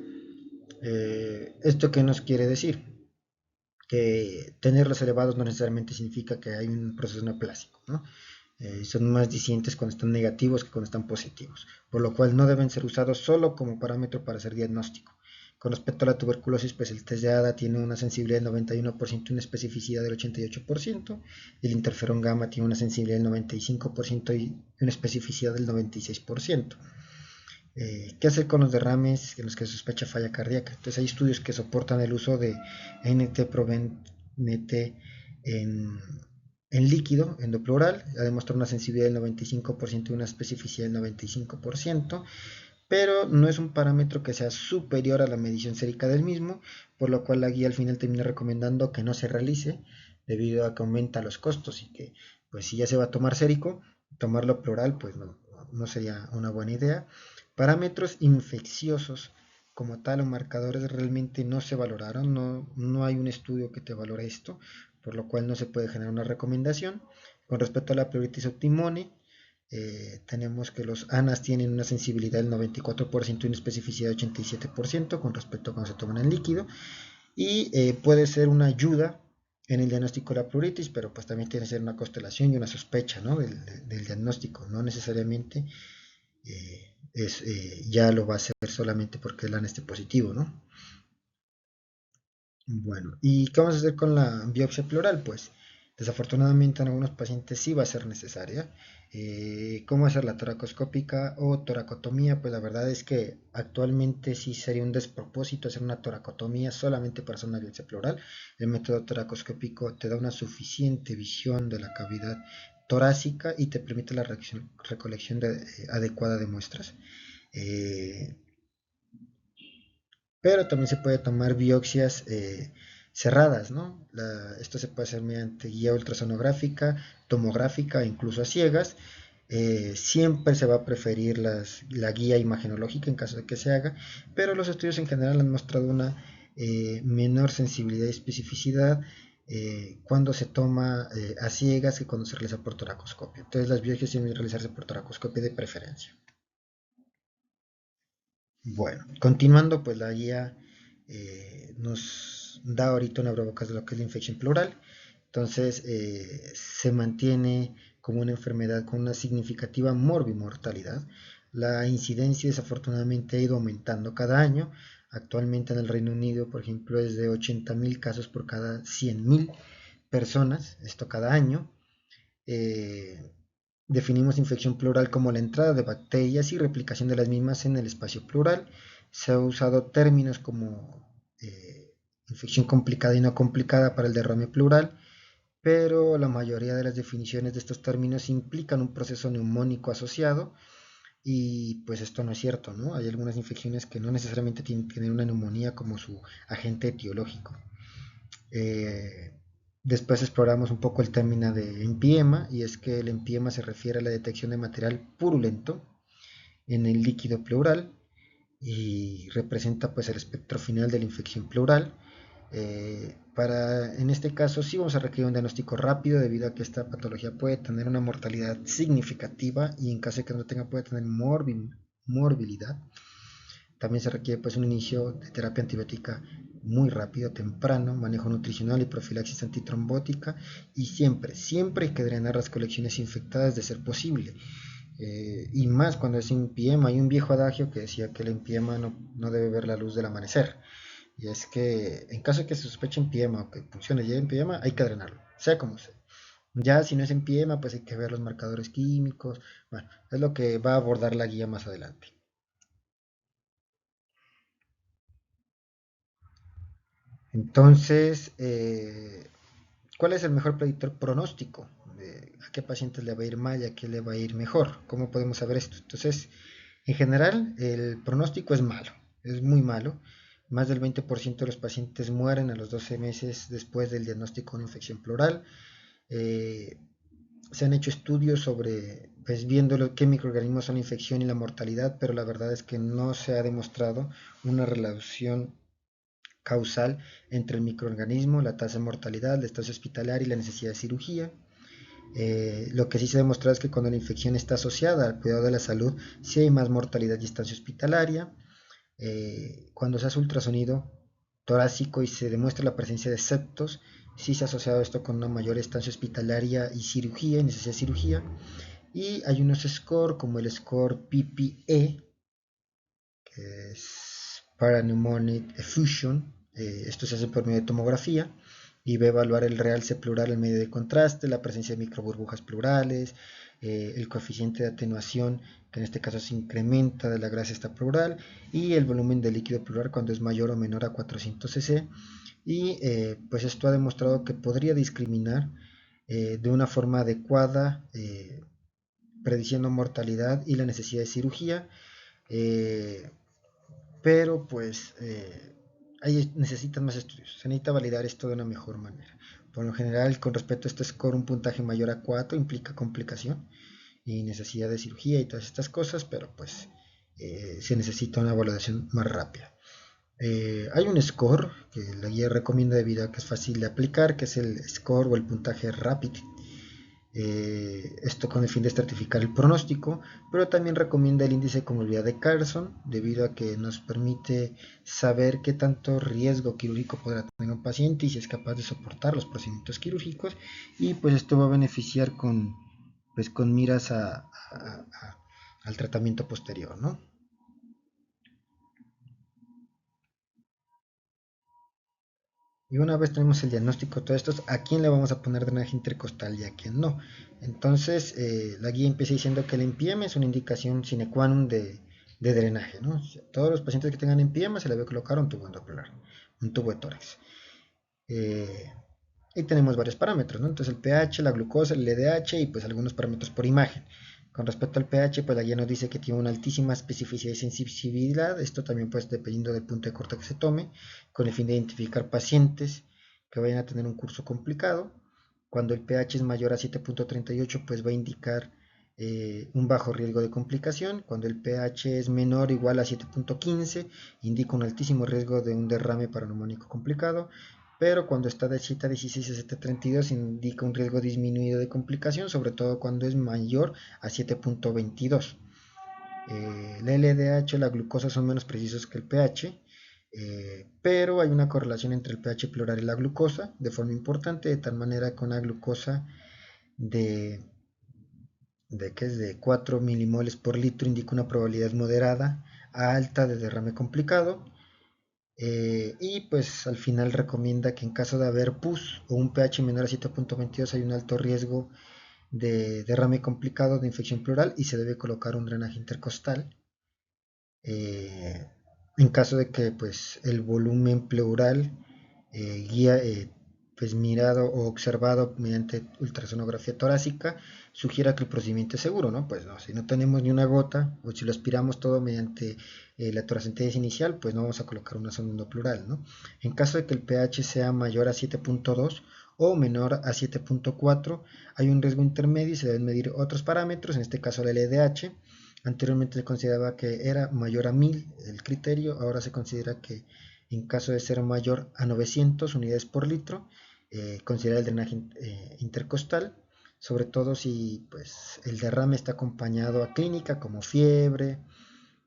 ¿Esto qué nos quiere decir? Que tenerlos elevados no necesariamente significa que hay un proceso neoplásico, ¿no? Son más disidentes cuando están negativos que cuando están positivos, por lo cual no deben ser usados solo como parámetro para hacer diagnóstico. Con respecto a la tuberculosis, pues el test de ADA tiene una sensibilidad del 91% y una especificidad del 88%, el interferón gamma tiene una sensibilidad del 95% y una especificidad del 96%. ¿Qué hacer con los derrames en los que se sospecha falla cardíaca? Entonces hay estudios que soportan el uso de NT-proBNP en líquido endopleural, ha demostrado una sensibilidad del 95% y una especificidad del 95%, pero no es un parámetro que sea superior a la medición sérica del mismo, por lo cual la guía al final termina recomendando que no se realice debido a que aumenta los costos y que pues si ya se va a tomar sérico, tomarlo pleural pues no sería una buena idea. Parámetros infecciosos como tal o marcadores realmente no se valoraron, no hay un estudio que te valore esto, por lo cual no se puede generar una recomendación. Con respecto a la pleuritis optimone, tenemos que los ANAS tienen una sensibilidad del 94% y una especificidad del 87% con respecto a cuando se toman en líquido, y puede ser una ayuda en el diagnóstico de la pleuritis, pero pues también tiene que ser una constelación y una sospecha, ¿no? del diagnóstico, no necesariamente ya lo va a hacer solamente porque el ANA esté positivo, ¿no? Bueno, ¿y qué vamos a hacer con la biopsia pleural? Pues desafortunadamente en algunos pacientes sí va a ser necesaria. ¿Cómo hacer la toracoscópica o toracotomía? Pues la verdad es que actualmente sí sería un despropósito hacer una toracotomía solamente para hacer una biopsia pleural. El método toracoscópico te da una suficiente visión de la cavidad torácica y te permite la recolección adecuada de muestras. Eh, pero también se puede tomar biopsias cerradas, ¿no? Esto se puede hacer mediante guía ultrasonográfica, tomográfica, incluso a ciegas. Siempre se va a preferir la guía imagenológica en caso de que se haga, pero los estudios en general han mostrado una menor sensibilidad y especificidad cuando se toma a ciegas que cuando se realiza por toracoscopio. Entonces las biopsias tienen que realizarse por toracoscopio de preferencia. Bueno, continuando, pues la guía nos da ahorita una abrebocas de lo que es la infección pleural. Entonces, se mantiene como una enfermedad con una significativa morbimortalidad. La incidencia desafortunadamente ha ido aumentando cada año. Actualmente en el Reino Unido, por ejemplo, es de 80.000 casos por cada 100.000 personas, esto cada año. Eh, Definimos infección pleural como la entrada de bacterias y replicación de las mismas en el espacio pleural. Se ha usado términos como infección complicada y no complicada para el derrame pleural, pero la mayoría de las definiciones de estos términos implican un proceso neumónico asociado y pues esto no es cierto, ¿no? Hay algunas infecciones que no necesariamente tienen que tener una neumonía como su agente etiológico. Eh, Después exploramos un poco el término de empiema, y es que el empiema se refiere a la detección de material purulento en el líquido pleural y representa pues el espectro final de la infección pleural. En este caso sí vamos a requerir un diagnóstico rápido debido a que esta patología puede tener una mortalidad significativa y en caso de que no tenga puede tener morbilidad. También se requiere pues un inicio de terapia antibiótica muy rápido, temprano, manejo nutricional y profilaxis antitrombótica, y siempre hay que drenar las colecciones infectadas de ser posible. Y más cuando es empiema. Hay un viejo adagio que decía que el empiema no debe ver la luz del amanecer. Y es que en caso de que se sospeche empiema o que funcione ya empiema, hay que drenarlo, sea como sea. Ya si no es empiema, pues hay que ver los marcadores químicos. Bueno, es lo que va a abordar la guía más adelante. Entonces, ¿cuál es el mejor predictor pronóstico? ¿A qué pacientes le va a ir mal y a qué le va a ir mejor? ¿Cómo podemos saber esto? Entonces, en general, el pronóstico es malo, es muy malo. Más del 20% de los pacientes mueren a los 12 meses después del diagnóstico de una infección pleural. Eh, Se han hecho estudios sobre, pues viendo qué microorganismos son la infección y la mortalidad, pero la verdad es que no se ha demostrado una relación causal entre el microorganismo, la tasa de mortalidad, la estancia hospitalaria y la necesidad de cirugía. Lo que sí se ha demostrado es que cuando la infección está asociada al cuidado de la salud, sí hay más mortalidad y estancia hospitalaria. Cuando se hace ultrasonido torácico y se demuestra la presencia de septos, sí se ha asociado esto con una mayor estancia hospitalaria y cirugía, y necesidad de cirugía. Y hay unos score como el score PPE, que es Pneumonic Effusion. Esto se hace por medio de tomografía y va a evaluar el realce pleural en medio de contraste, la presencia de microburbujas pleurales, el coeficiente de atenuación, que en este caso se incrementa de la grasa extrapleural, y el volumen de líquido pleural cuando es mayor o menor a 400 cc. Y pues esto ha demostrado que podría discriminar de una forma adecuada, prediciendo mortalidad y la necesidad de cirugía. eh, pero pues ahí necesitan más estudios, se necesita validar esto de una mejor manera. Por lo general, con respecto a este score, un puntaje mayor a 4 implica complicación y necesidad de cirugía y todas estas cosas, pero pues se necesita una valoración más rápida. Hay un score que la guía recomienda debido a que es fácil de aplicar, que es el score o el puntaje RAPID. Esto con el fin de estratificar el pronóstico, pero también recomienda el índice de comorbilidad de Carson, debido a que nos permite saber qué tanto riesgo quirúrgico podrá tener un paciente y si es capaz de soportar los procedimientos quirúrgicos, y pues esto va a beneficiar con miras al tratamiento posterior, ¿no? Y una vez tenemos el diagnóstico de todo esto, ¿a quién le vamos a poner drenaje intercostal y a quién no? Entonces, la guía empieza diciendo que el empiema es una indicación sine qua non de drenaje, ¿no? O sea, todos los pacientes que tengan empiema se le debe colocar un tubo endopleural, un tubo de tórax. Eh, y tenemos varios parámetros, ¿no? Entonces el pH, la glucosa, el LDH y pues algunos parámetros por imagen. Con respecto al pH, pues la guía nos dice que tiene una altísima especificidad y sensibilidad. Esto también pues dependiendo del punto de corte que se tome, con el fin de identificar pacientes que vayan a tener un curso complicado. Cuando el pH es mayor a 7.38, pues va a indicar un bajo riesgo de complicación. Cuando el pH es menor o igual a 7.15, indica un altísimo riesgo de un derrame paraneumónico complicado, pero cuando está de 7.16 a 7.32 indica un riesgo disminuido de complicación, sobre todo cuando es mayor a 7.22. El LDH o la glucosa son menos precisos que el pH, pero hay una correlación entre el pH pleural y la glucosa de forma importante, de tal manera que una glucosa de, que es de 4 milimoles por litro indica una probabilidad moderada a alta de derrame complicado. Y pues al final recomienda que en caso de haber pus o un pH menor a 7.22 hay un alto riesgo de derrame complicado de infección pleural y se debe colocar un drenaje intercostal. Eh, en caso de que pues el volumen pleural pues mirado o observado mediante ultrasonografía torácica sugiera que el procedimiento es seguro, ¿no? Pues no, si no tenemos ni una gota o si lo aspiramos todo mediante la toracentesis inicial, pues no vamos a colocar una sonda pleural, ¿no? En caso de que el pH sea mayor a 7.2 o menor a 7.4, hay un riesgo intermedio y se deben medir otros parámetros, en este caso el LDH. Anteriormente se consideraba que era mayor a 1000 el criterio, ahora se considera que en caso de ser mayor a 900 unidades por litro, considerar el drenaje intercostal, sobre todo si pues, el derrame está acompañado a clínica como fiebre,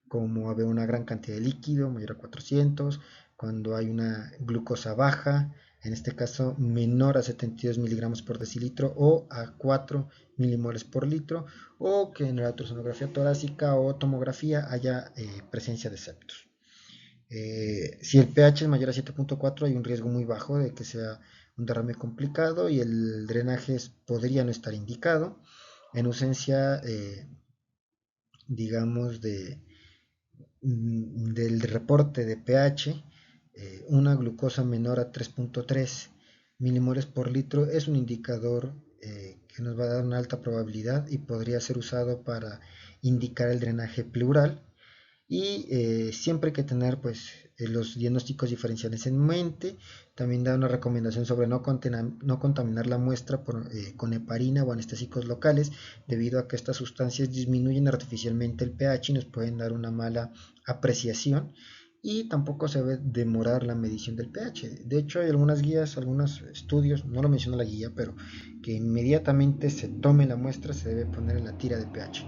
como haber una gran cantidad de líquido, mayor a 400, cuando hay una glucosa baja, en este caso menor a 72 miligramos por decilitro o a 4 milimoles por litro, o que en la ultrasonografía torácica o tomografía haya presencia de septos. Si el pH es mayor a 7.4 hay un riesgo muy bajo de que sea un derrame complicado y el drenaje podría no estar indicado. En ausencia, digamos, del reporte de pH, una glucosa menor a 3.3 milimoles por litro es un indicador que nos va a dar una alta probabilidad y podría ser usado para indicar el drenaje pleural. Y siempre hay que tener pues los diagnósticos diferenciales en mente. También da una recomendación sobre no contaminar la muestra con heparina o anestésicos locales, debido a que estas sustancias disminuyen artificialmente el pH y nos pueden dar una mala apreciación. Y tampoco se debe demorar la medición del pH. De hecho, hay algunas guías, algunos estudios, no lo menciona la guía, pero que inmediatamente se tome la muestra se debe poner en la tira de pH.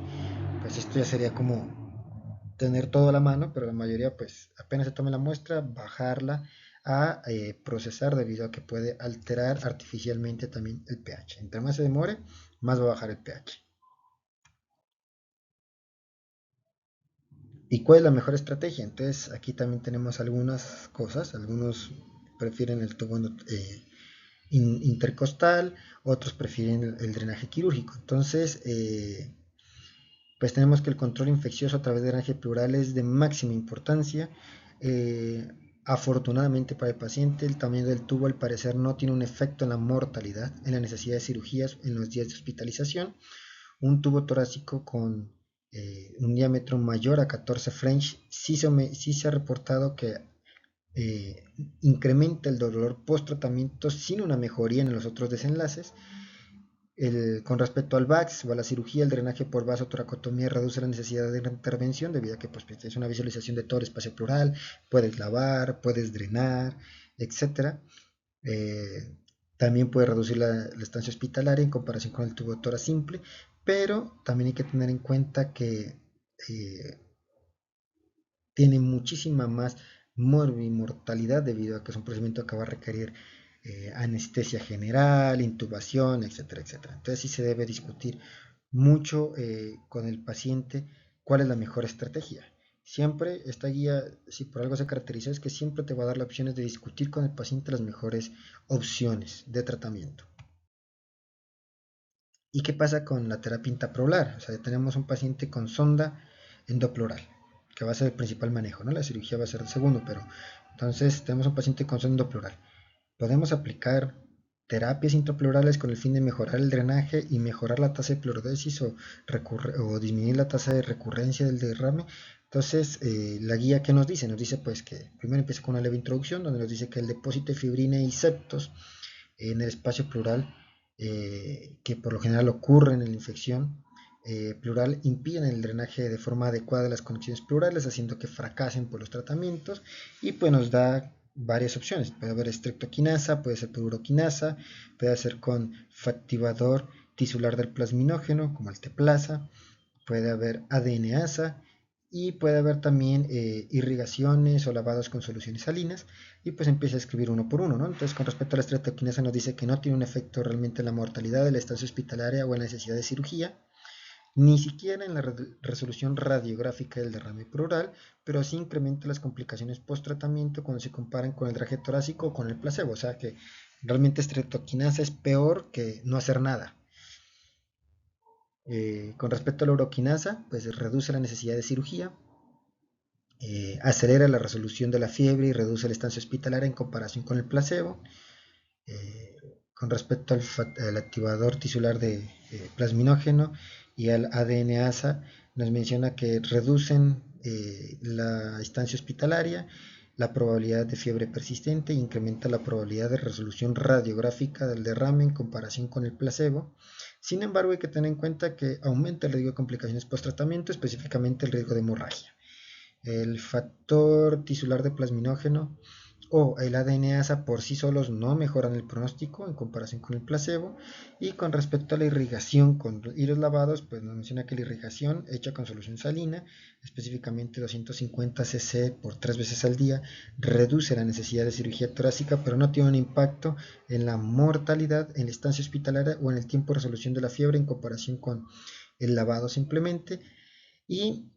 Pues esto ya sería como tener todo a la mano, pero la mayoría pues apenas se tome la muestra, bajarla a procesar, debido a que puede alterar artificialmente también el pH. Entre más se demore, más va a bajar el pH. ¿Y cuál es la mejor estrategia? Entonces aquí también tenemos algunas cosas. Algunos prefieren el tubo intercostal, otros prefieren el drenaje quirúrgico. Entonces, pues tenemos que el control infeccioso a través de drenaje pleural es de máxima importancia. Eh, Afortunadamente para el paciente, el tamaño del tubo al parecer no tiene un efecto en la mortalidad, en la necesidad de cirugías en los días de hospitalización. Un tubo torácico con un diámetro mayor a 14 French sí se ha reportado que eh, incrementa el dolor post tratamiento sin una mejoría en los otros desenlaces. Con respecto al VAX o a la cirugía, el drenaje por vasotoracotomía reduce la necesidad de intervención, debido a que pues, es una visualización de todo el espacio pleural, puedes lavar, puedes drenar, etc. Eh, También puede reducir la estancia hospitalaria en comparación con el tubo tórax simple, pero también hay que tener en cuenta que eh, tiene muchísima más mortalidad, debido a que es un procedimiento que va a requerir anestesia general, intubación, etcétera, etcétera. Entonces sí se debe discutir mucho con el paciente cuál es la mejor estrategia. Siempre esta guía, si por algo se caracteriza, es que siempre te va a dar las opciones de discutir con el paciente las mejores opciones de tratamiento. ¿Y qué pasa con la terapia intrapleural? O sea, tenemos un paciente con sonda endopleural, que va a ser el principal manejo, ¿no? La cirugía va a ser el segundo, pero entonces tenemos un paciente con sonda endopleural. Podemos aplicar terapias intrapleurales con el fin de mejorar el drenaje y mejorar la tasa de pleurodesis o disminuir la tasa de recurrencia del derrame. Entonces, la guía que nos dice pues que primero empieza con una leve introducción, donde nos dice que el depósito de fibrina y septos en el espacio pleural, que por lo general ocurre en la infección pleural, impiden el drenaje de forma adecuada de las conexiones pleurales, haciendo que fracasen por los tratamientos. Y pues nos da varias opciones. Puede haber estreptoquinasa, puede ser uroquinasa, puede ser con activador tisular del plasminógeno, como el teplasa, puede haber ADNasa, y puede haber también irrigaciones o lavados con soluciones salinas. Y pues empieza a escribir uno por uno, ¿no? Entonces, con respecto a la estreptoquinasa, nos dice que no tiene un efecto realmente en la mortalidad de la estancia hospitalaria o en la necesidad de cirugía, ni siquiera en la resolución radiográfica del derrame pleural, pero sí incrementa las complicaciones post-tratamiento cuando se comparan con el drenaje torácico o con el placebo. O sea que realmente estreptoquinasa es peor que no hacer nada. Con respecto a la uroquinasa, pues reduce la necesidad de cirugía, acelera la resolución de la fiebre y reduce la estancia hospitalaria en comparación con el placebo. Eh, con respecto al activador tisular de plasminógeno y al ADN-ASA, nos menciona que reducen la estancia hospitalaria, la probabilidad de fiebre persistente, e incrementa la probabilidad de resolución radiográfica del derrame en comparación con el placebo. Sin embargo, hay que tener en cuenta que aumenta el riesgo de complicaciones post-tratamiento, específicamente el riesgo de hemorragia. El factor tisular de plasminógeno o el ADN-ASA por sí solos no mejoran el pronóstico en comparación con el placebo. Y con respecto a la irrigación y los lavados, pues nos menciona que la irrigación hecha con solución salina, específicamente 250 cc por 3 veces al día, reduce la necesidad de cirugía torácica, pero no tiene un impacto en la mortalidad, en la estancia hospitalaria o en el tiempo de resolución de la fiebre en comparación con el lavado simplemente. Y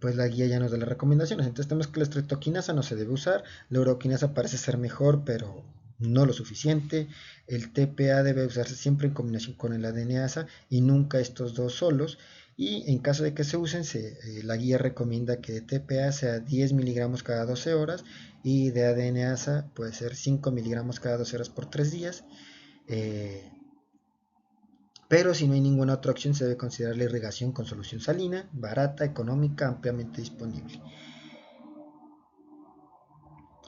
pues la guía ya nos da las recomendaciones. Entonces tenemos que la estreptoquinasa no se debe usar, la uroquinasa parece ser mejor, pero no lo suficiente. El TPA debe usarse siempre en combinación con el ADN-ASA y nunca estos dos solos. Y en caso de que se usen, la guía recomienda que de TPA sea 10 miligramos cada 12 horas y de ADN-ASA puede ser 5 miligramos cada 12 horas por 3 días. Pero si no hay ninguna otra opción, se debe considerar la irrigación con solución salina, barata, económica, ampliamente disponible.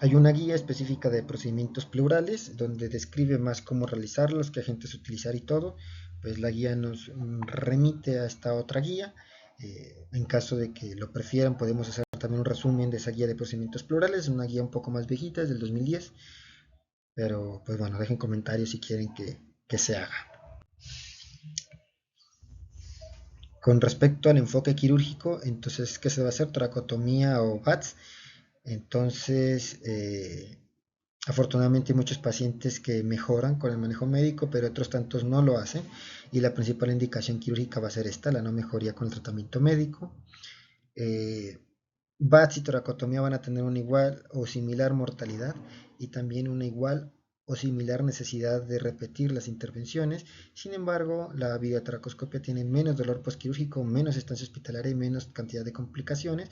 Hay una guía específica de procedimientos pleurales donde describe más cómo realizarlos, qué agentes utilizar y todo. Pues la guía nos remite a esta otra guía. En caso de que lo prefieran, podemos hacer también un resumen de esa guía de procedimientos pleurales, una guía un poco más viejita, es del 2010. Pero pues bueno, dejen comentarios si quieren que se haga. Con respecto al enfoque quirúrgico, entonces, ¿qué se va a hacer? Toracotomía o VATS. Entonces, afortunadamente hay muchos pacientes que mejoran con el manejo médico, pero otros tantos no lo hacen. Y la principal indicación quirúrgica va a ser esta, la no mejoría con el tratamiento médico. VATS y toracotomía van a tener una igual o similar mortalidad y también una igual o similar necesidad de repetir las intervenciones. Sin embargo, la videotoracoscopia tiene menos dolor postquirúrgico, menos estancia hospitalaria y menos cantidad de complicaciones,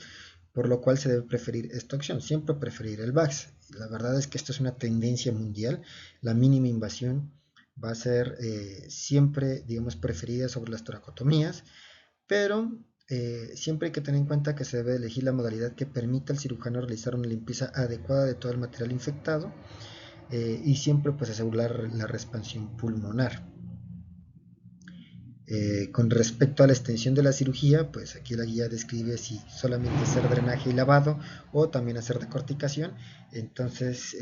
por lo cual se debe preferir esta opción, siempre preferir el VATS. La verdad es que esto es una tendencia mundial, la mínima invasión va a ser siempre, digamos, preferida sobre las toracotomías, pero siempre hay que tener en cuenta que se debe elegir la modalidad que permita al cirujano realizar una limpieza adecuada de todo el material infectado y siempre pues asegurar la expansión pulmonar. Con respecto a la extensión de la cirugía, pues aquí la guía describe si solamente hacer drenaje y lavado o también hacer decorticación. Entonces,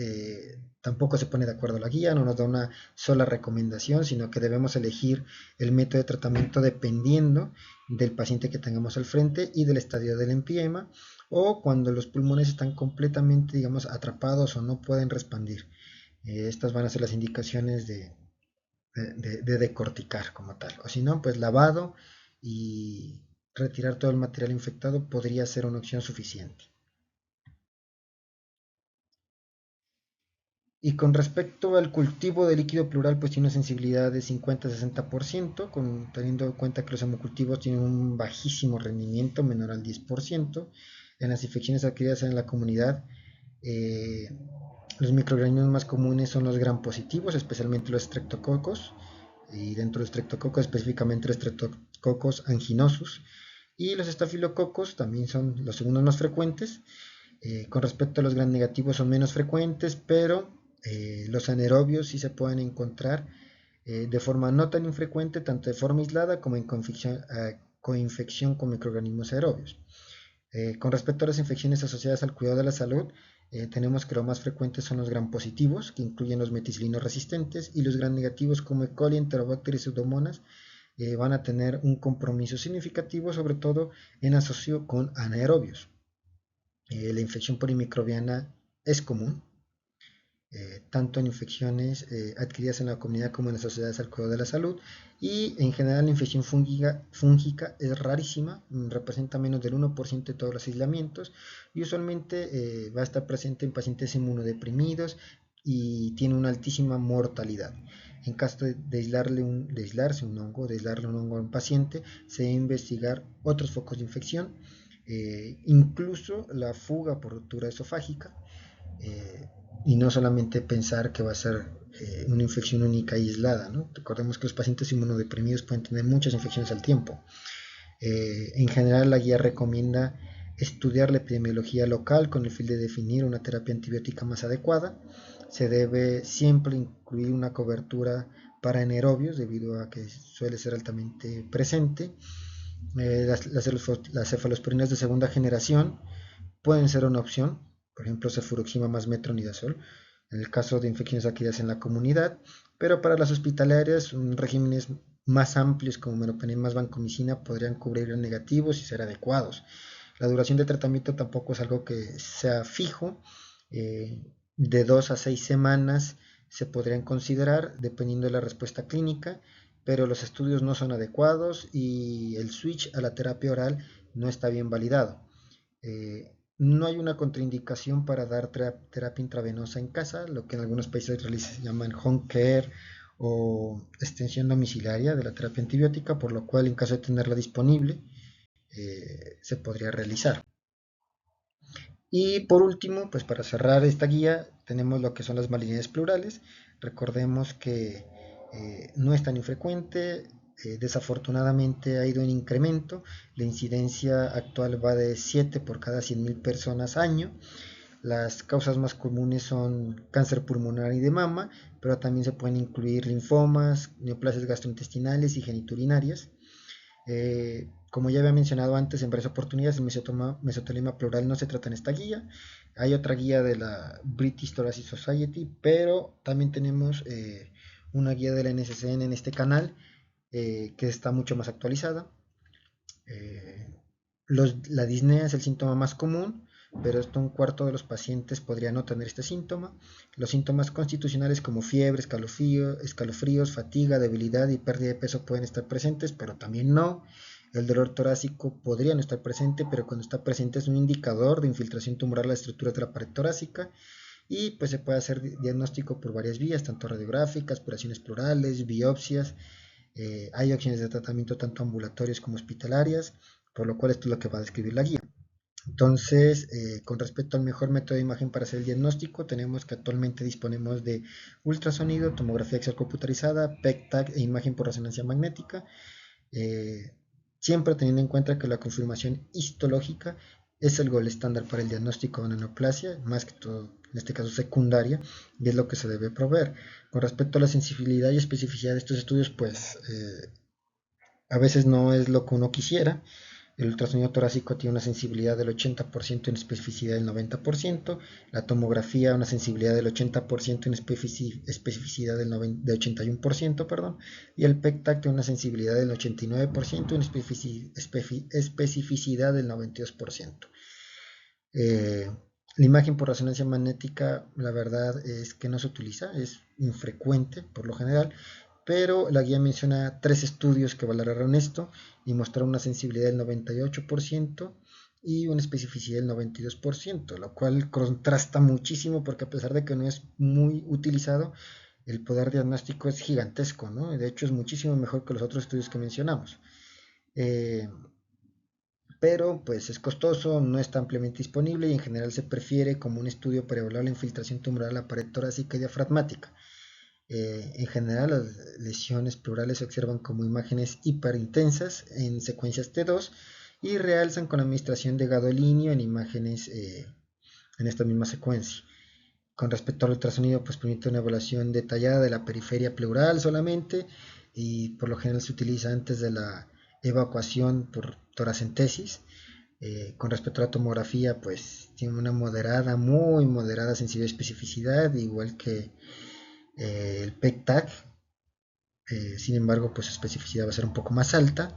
tampoco se pone de acuerdo la guía, no nos da una sola recomendación, sino que debemos elegir el método de tratamiento dependiendo del paciente que tengamos al frente y del estadio del empiema o cuando los pulmones están completamente, digamos, atrapados o no pueden expandir. Estas van a ser las indicaciones de decorticar como tal. O si no, pues lavado y retirar todo el material infectado podría ser una opción suficiente. Y con respecto al cultivo de líquido pleural, pues tiene una sensibilidad de 50-60%, teniendo en cuenta que los hemocultivos tienen un bajísimo rendimiento, menor al 10%. En las infecciones adquiridas en la comunidad, los microorganismos más comunes son los gram positivos, especialmente los streptococos, y dentro de los streptococos específicamente los streptococos anginosus, y los estafilococos también son los segundos más frecuentes. Con respecto a los gram negativos son menos frecuentes, pero los anaerobios sí se pueden encontrar de forma no tan infrecuente, tanto de forma aislada como en coinfección con microorganismos aerobios. Con respecto a las infecciones asociadas al cuidado de la salud, tenemos que lo más frecuentes son los gram positivos, que incluyen los meticilinos resistentes, y los gram negativos como E. coli, Enterobacter y Pseudomonas van a tener un compromiso significativo, sobre todo en asocio con anaerobios. La infección polimicrobiana es común, tanto en infecciones adquiridas en la comunidad como en las sociedades al cuidado de la salud, y en general la infección fúngica es rarísima, representa menos del 1% de todos los aislamientos y usualmente va a estar presente en pacientes inmunodeprimidos y tiene una altísima mortalidad. En caso de aislarse un hongo, de aislarle un hongo a un paciente, se debe investigar otros focos de infección, incluso la fuga por ruptura esofágica, y no solamente pensar que va a ser una infección única y aislada, ¿no? Recordemos que los pacientes inmunodeprimidos pueden tener muchas infecciones al tiempo. En general, la guía recomienda estudiar la epidemiología local con el fin de definir una terapia antibiótica más adecuada. Se debe siempre incluir una cobertura para anaerobios debido a que suele ser altamente presente. Las cefalosporinas de segunda generación pueden ser una opción, por ejemplo cefuroxima más metronidazol, en el caso de infecciones adquiridas en la comunidad, pero para las hospitalarias, regímenes más amplios como meropenem más vancomicina podrían cubrir negativos y ser adecuados. La duración de tratamiento tampoco es algo que sea fijo, de 2 a 6 semanas se podrían considerar dependiendo de la respuesta clínica, pero los estudios no son adecuados y el switch a la terapia oral no está bien validado. No hay una contraindicación para dar terapia intravenosa en casa, lo que en algunos países se llaman home care o extensión domiciliaria de la terapia antibiótica, por lo cual en caso de tenerla disponible se podría realizar. Y por último, pues para cerrar esta guía, tenemos lo que son las malignidades pleurales. Recordemos que no es tan infrecuente, desafortunadamente ha ido en incremento. La incidencia actual va de 7 por cada 100.000 personas año. Las causas más comunes son cáncer pulmonar y de mama, pero también se pueden incluir linfomas, neoplasias gastrointestinales y geniturinarias. Como ya había mencionado antes en varias oportunidades, el mesotelioma pleural no se trata en esta guía. Hay otra guía de la British Thoracic Society, pero también tenemos una guía de la NCCN en este canal que está mucho más actualizada. Eh, la disnea es el síntoma más común, pero hasta un cuarto de los pacientes podría no tener este síntoma. Los síntomas constitucionales como fiebre, escalofríos, fatiga, debilidad y pérdida de peso pueden estar presentes, pero también no. El dolor torácico podría no estar presente, pero cuando está presente es un indicador de infiltración tumoral a la estructura de la pared torácica y pues se puede hacer diagnóstico por varias vías, tanto radiográficas, aspiraciones pleurales, biopsias. Hay opciones de tratamiento tanto ambulatorias como hospitalarias, por lo cual esto es lo que va a describir la guía. Entonces, con respecto al mejor método de imagen para hacer el diagnóstico, tenemos que actualmente disponemos de ultrasonido, tomografía axial computarizada, PET-TAC e imagen por resonancia magnética, eh, siempre teniendo en cuenta que la confirmación histológica es el gol estándar para el diagnóstico de una neoplasia, más que todo, en este caso secundaria, y es lo que se debe proveer. Con respecto a la sensibilidad y especificidad de estos estudios, pues a veces no es lo que uno quisiera. El ultrasonido torácico tiene una sensibilidad del 80% en especificidad del 90%, la tomografía una sensibilidad del 80% en especificidad del 81%, perdón, y el PET-TAC tiene una sensibilidad del 89% en especificidad del 92%. La imagen por resonancia magnética, la verdad es que no se utiliza, es infrecuente por lo general, pero la guía menciona 3 estudios que valoraron esto y mostraron una sensibilidad del 98% y una especificidad del 92%, lo cual contrasta muchísimo porque a pesar de que no es muy utilizado, el poder diagnóstico es gigantesco, ¿no? De hecho es muchísimo mejor que los otros estudios que mencionamos. Pero pues es costoso, no está ampliamente disponible y en general se prefiere como un estudio para evaluar la infiltración tumoral a la pared torácica y diafragmática. En general, las lesiones pleurales se observan como imágenes hiperintensas en secuencias T2 y realzan con la administración de gadolinio en imágenes en esta misma secuencia. Con respecto al ultrasonido, pues permite una evaluación detallada de la periferia pleural solamente y por lo general se utiliza antes de la evacuación por toracentesis. Con respecto a la tomografía, pues tiene una moderada, muy moderada sensibilidad y especificidad, igual que el PET-TAC. Sin embargo, pues su especificidad va a ser un poco más alta.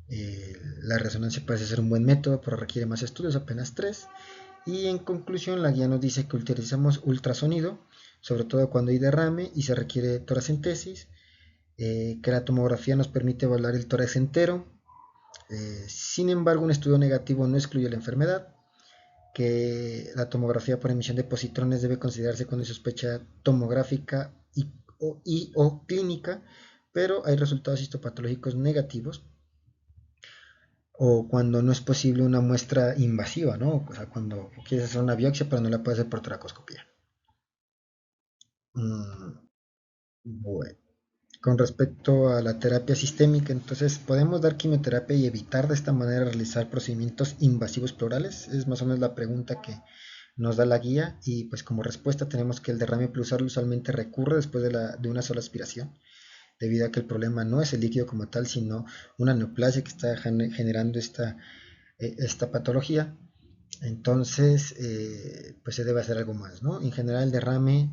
La resonancia parece ser un buen método, pero requiere más estudios, apenas 3. Y en conclusión, la guía nos dice que utilizamos ultrasonido, sobre todo cuando hay derrame y se requiere toracentesis, que la tomografía nos permite evaluar el tórax entero. Sin embargo, un estudio negativo no excluye la enfermedad, que la tomografía por emisión de positrones debe considerarse cuando hay sospecha tomográfica y o clínica, pero hay resultados histopatológicos negativos o cuando no es posible una muestra invasiva, ¿no? O sea, cuando quieres hacer una biopsia pero no la puedes hacer por tracoscopía. Bueno, con respecto a la terapia sistémica, entonces podemos dar quimioterapia y evitar de esta manera realizar procedimientos invasivos pleurales. Es más o menos la pregunta que nos da la guía y pues como respuesta tenemos que el derrame pleural usualmente recurre después de una sola aspiración, debido a que el problema no es el líquido como tal, sino una neoplasia que está generando esta patología. Entonces, pues se debe hacer algo más, ¿no? En general, el derrame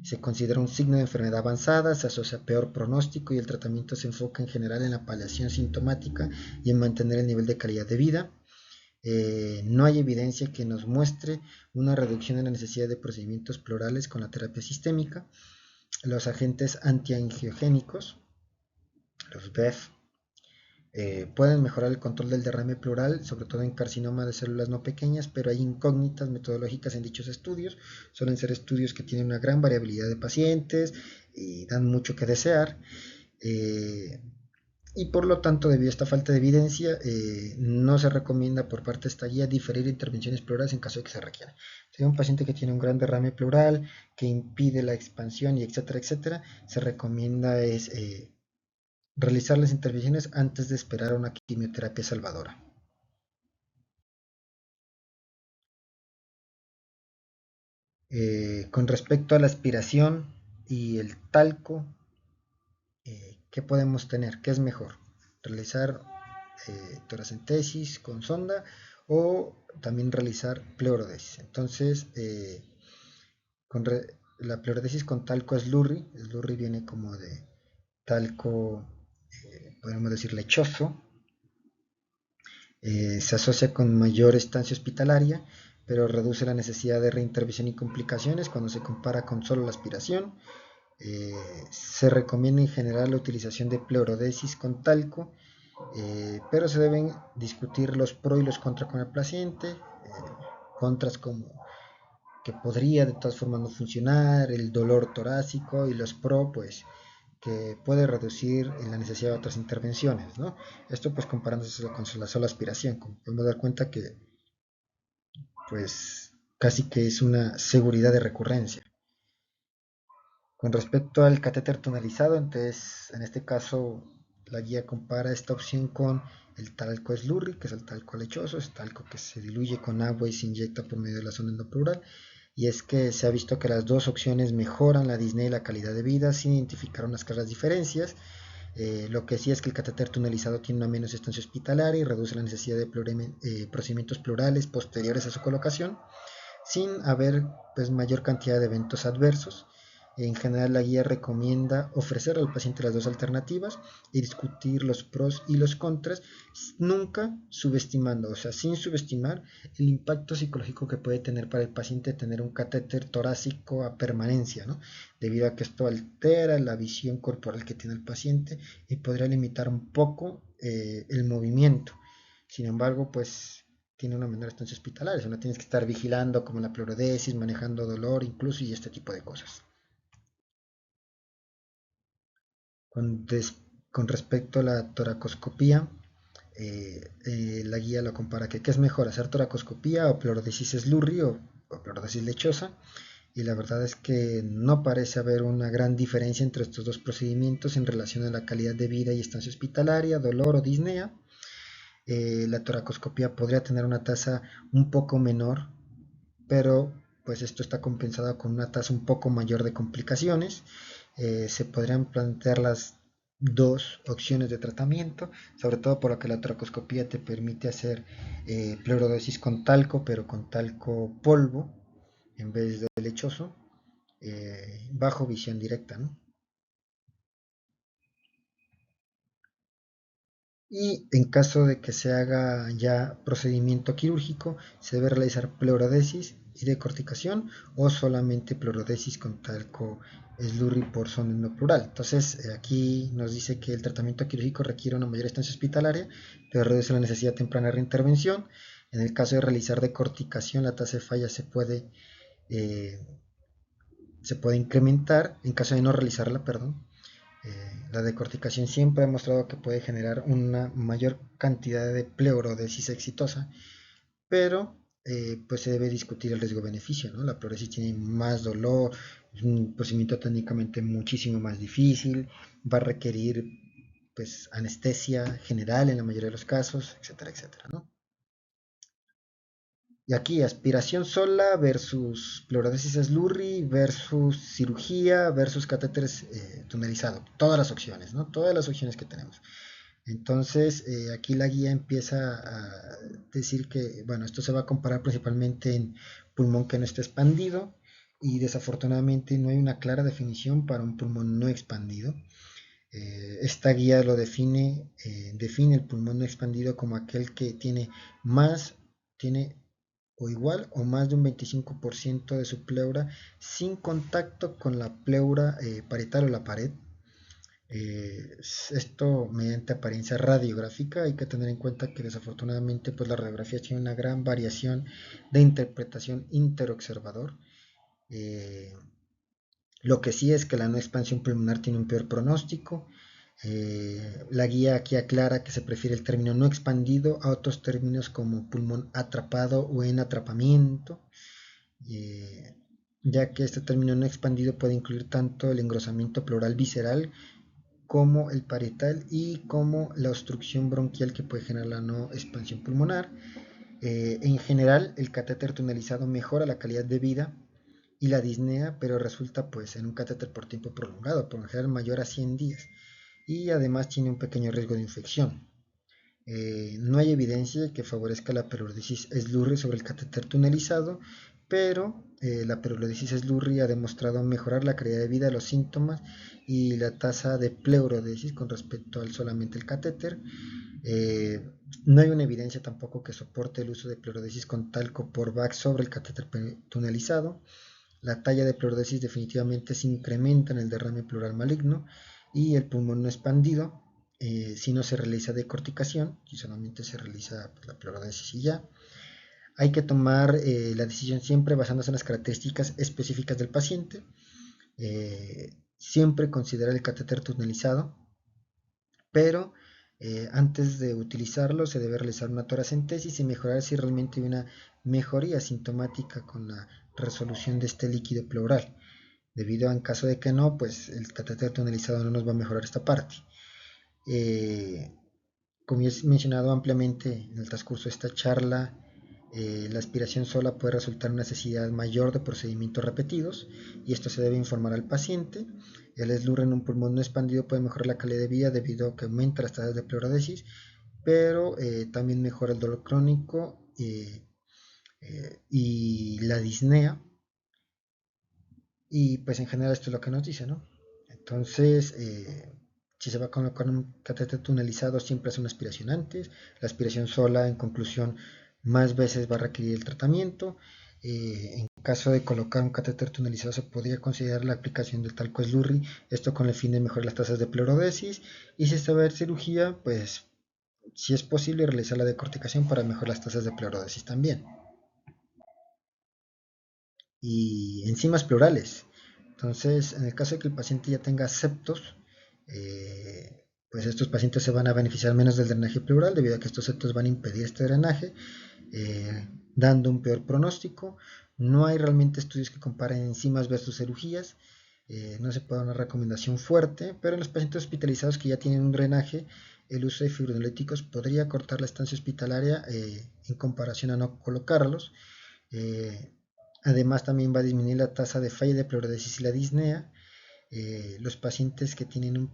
se considera un signo de enfermedad avanzada, se asocia a peor pronóstico y el tratamiento se enfoca en general en la paliación sintomática y en mantener el nivel de calidad de vida. No hay evidencia que nos muestre una reducción en la necesidad de procedimientos plurales con la terapia sistémica. Los agentes antiangiogénicos, los BEF, pueden mejorar el control del derrame pleural, sobre todo en carcinoma de células no pequeñas, pero hay incógnitas metodológicas en dichos estudios. Suelen ser estudios que tienen una gran variabilidad de pacientes y dan mucho que desear. Eh, y por lo tanto, debido a esta falta de evidencia, no se recomienda por parte de esta guía diferir intervenciones pleurales en caso de que se requiera. Si hay un paciente que tiene un gran derrame pleural, que impide la expansión y etcétera, etcétera, se recomienda realizar las intervenciones antes de esperar a una quimioterapia salvadora. Con respecto a la aspiración y el talco, ¿qué podemos tener? ¿Qué es mejor? ¿Realizar toracentesis con sonda o también realizar pleurodesis? Entonces, la pleurodesis con talco es Lurri. El Lurri viene como de talco, podemos decir, lechoso. Se asocia con mayor estancia hospitalaria, pero reduce la necesidad de reintervención y complicaciones cuando se compara con solo la aspiración. Se recomienda en general la utilización de pleurodesis con talco, pero se deben discutir los pros y los contras con el paciente. Contras como que podría de todas formas no funcionar, el dolor torácico, y los pro, pues que puede reducir la necesidad de otras intervenciones, ¿no? Esto pues comparándose con la sola aspiración, como podemos dar cuenta que pues casi que es una seguridad de recurrencia. Con respecto al catéter tonalizado, entonces en este caso la guía compara esta opción con el talco slurry, que es el talco lechoso, es talco que se diluye con agua y se inyecta por medio de la zona endopleural. Y es que se ha visto que las dos opciones mejoran la disnea y la calidad de vida sin identificar unas claras diferencias. Lo que sí es que el catéter tunelizado tiene una menos estancia hospitalaria y reduce la necesidad de procedimientos pleurales posteriores a su colocación, sin haber pues, mayor cantidad de eventos adversos. En general, la guía recomienda ofrecer al paciente las dos alternativas y discutir los pros y los contras, nunca subestimando, o sea, sin subestimar el impacto psicológico que puede tener para el paciente tener un catéter torácico a permanencia, ¿no? Debido a que esto altera la visión corporal que tiene el paciente y podría limitar un poco el movimiento. Sin embargo, pues tiene una menor estancia hospitalaria, o sea, no tienes que estar vigilando como la pleurodesis, manejando dolor incluso y este tipo de cosas. Con, con respecto a la toracoscopía, la guía lo compara que qué es mejor, hacer toracoscopía o pleurodesis slurry o pleurodesis lechosa, y la verdad es que no parece haber una gran diferencia entre estos dos procedimientos en relación a la calidad de vida y estancia hospitalaria, dolor o disnea. La toracoscopía podría tener una tasa un poco menor, pero pues esto está compensado con una tasa un poco mayor de complicaciones. Se podrían plantear las dos opciones de tratamiento, sobre todo por lo que la tracoscopía te permite hacer pleurodosis con talco, pero con talco polvo en vez de lechoso, bajo visión directa, ¿no? Y en caso de que se haga ya procedimiento quirúrgico, se debe realizar pleurodesis y decorticación o solamente pleurodesis con talco slurry por zona endoplural. Entonces, aquí nos dice que el tratamiento quirúrgico requiere una mayor estancia hospitalaria, pero reduce la necesidad temprana de reintervención. En el caso de realizar decorticación, la tasa de falla eh, se puede incrementar. En caso de no realizarla, perdón, la decorticación siempre ha mostrado que puede generar una mayor cantidad de pleurodesis exitosa, pero pues se debe discutir el riesgo-beneficio, ¿no? La pleurodesis tiene más dolor, es un procedimiento técnicamente muchísimo más difícil, va a requerir pues anestesia general en la mayoría de los casos, etcétera, etcétera, ¿no? Y aquí aspiración sola versus pleurodesis slurry versus cirugía versus catéteres tunelizado. Todas las opciones, ¿no? Todas las opciones que tenemos. Entonces, aquí la guía empieza a decir que, bueno, esto se va a comparar principalmente en pulmón que no está expandido y desafortunadamente no hay una clara definición para un pulmón no expandido. Esta guía lo define el pulmón no expandido como aquel que tiene o igual o más de un 25% de su pleura sin contacto con la pleura parietal o la pared. Esto mediante apariencia radiográfica. Hay que tener en cuenta que desafortunadamente pues la radiografía tiene una gran variación de interpretación interobservador. Eh, lo que sí es que la no expansión pulmonar tiene un peor pronóstico. La guía aquí aclara que se prefiere el término no expandido a otros términos como pulmón atrapado o en atrapamiento, eh, ya que este término no expandido puede incluir tanto el engrosamiento pleural visceral como el parietal y como la obstrucción bronquial que puede generar la no expansión pulmonar. En general, el catéter tunelizado mejora la calidad de vida y la disnea, pero resulta pues en un catéter por tiempo prolongado, por lo general mayor a 100 días, y además tiene un pequeño riesgo de infección. No hay evidencia que favorezca la periordisis Slurry sobre el catéter tunelizado, pero la periordisis Slurry ha demostrado mejorar la calidad de vida, los síntomas y la tasa de pleurodesis con respecto al solamente el catéter. Eh, no hay una evidencia tampoco que soporte el uso de pleurodesis con talco por VAC sobre el catéter tunelizado. La talla de pleurodesis definitivamente se incrementa en el derrame pleural maligno y el pulmón no expandido si no se realiza decorticación, si solamente se realiza pues, la pleurodesis y ya. Hay que tomar la decisión siempre basándose en las características específicas del paciente. Siempre considerar el catéter tunelizado, pero antes de utilizarlo se debe realizar una toracentesis y mejorar si realmente hay una mejoría sintomática con la resolución de este líquido pleural. Debido a en caso de que no, pues el catéter tunelizado no nos va a mejorar esta parte. Eh, Como ya he mencionado ampliamente en el transcurso de esta charla, la aspiración sola puede resultar en una necesidad mayor de procedimientos repetidos y esto se debe informar al paciente. El SLUR en un pulmón no expandido puede mejorar la calidad de vida debido a que aumenta las tasas de pleurodesis, pero también mejora el dolor crónico y la disnea. Y pues en general esto es lo que nos dice, ¿no? Entonces, si se va a colocar un catéter tunelizado, siempre es una aspiración antes. La aspiración sola, en conclusión, más veces va a requerir el tratamiento. En caso de colocar un catéter tunelizado, se podría considerar la aplicación del talco slurry, esto con el fin de mejorar las tasas de pleurodesis. Y si se va a ver cirugía, pues si es posible realizar la decorticación para mejorar las tasas de pleurodesis también. Y enzimas pleurales. Entonces, en el caso de que el paciente ya tenga septos, pues estos pacientes se van a beneficiar menos del drenaje pleural debido a que estos septos van a impedir este drenaje, dando un peor pronóstico. No hay realmente estudios que comparen enzimas versus cirugías. No se puede dar una recomendación fuerte, pero en los pacientes hospitalizados que ya tienen un drenaje, el uso de fibrinolíticos podría cortar la estancia hospitalaria en comparación a no colocarlos. Eh, Además, también va a disminuir la tasa de falla de pleurodesis y la disnea. Los pacientes que no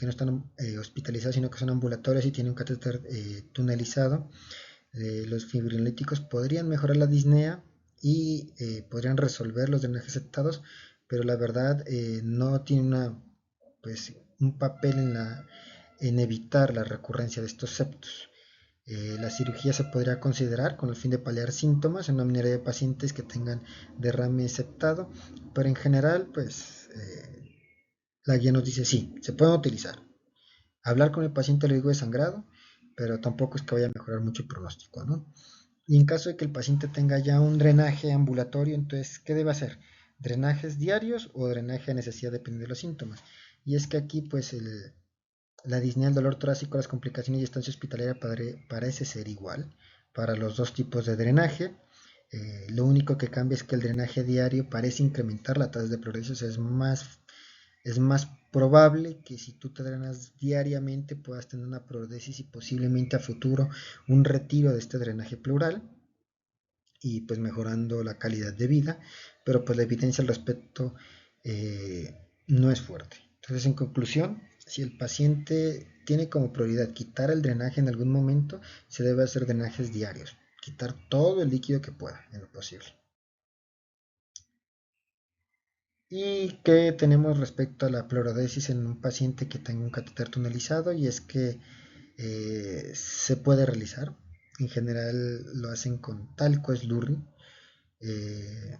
están hospitalizados, sino que son ambulatorios y tienen un catéter tunelizado, los fibrinolíticos podrían mejorar la disnea y podrían resolver los drenajes septados, pero la verdad no tiene pues, un papel en evitar la recurrencia de estos septos. La cirugía se podría considerar con el fin de paliar síntomas en una minoría de pacientes que tengan derrame septado, pero en general, pues la guía nos dice sí, se pueden utilizar. Hablar con el paciente le digo de sangrado, pero tampoco es que vaya a mejorar mucho el pronóstico, ¿no? Y en caso de que el paciente tenga ya un drenaje ambulatorio, entonces, ¿qué debe hacer? ¿Drenajes diarios o drenaje a necesidad dependiendo de los síntomas? Y es que aquí, pues, la disnea, el dolor torácico, las complicaciones y estancia hospitalaria parece ser igual para los dos tipos de drenaje. Lo único que cambia es que el drenaje diario parece incrementar la tasa de pleurodesis, es más probable que si tú te drenas diariamente puedas tener una pleurodesis y posiblemente a futuro un retiro de este drenaje pleural y pues mejorando la calidad de vida, pero pues la evidencia al respecto no es fuerte. Entonces, en conclusión, Si el paciente tiene como prioridad quitar el drenaje en algún momento, se debe hacer drenajes diarios, quitar todo el líquido que pueda, en lo posible. ¿Y qué tenemos respecto a la pleurodesis en un paciente que tenga un catéter tunelizado? Y es que se puede realizar. En general lo hacen con talco, slurry. Eh,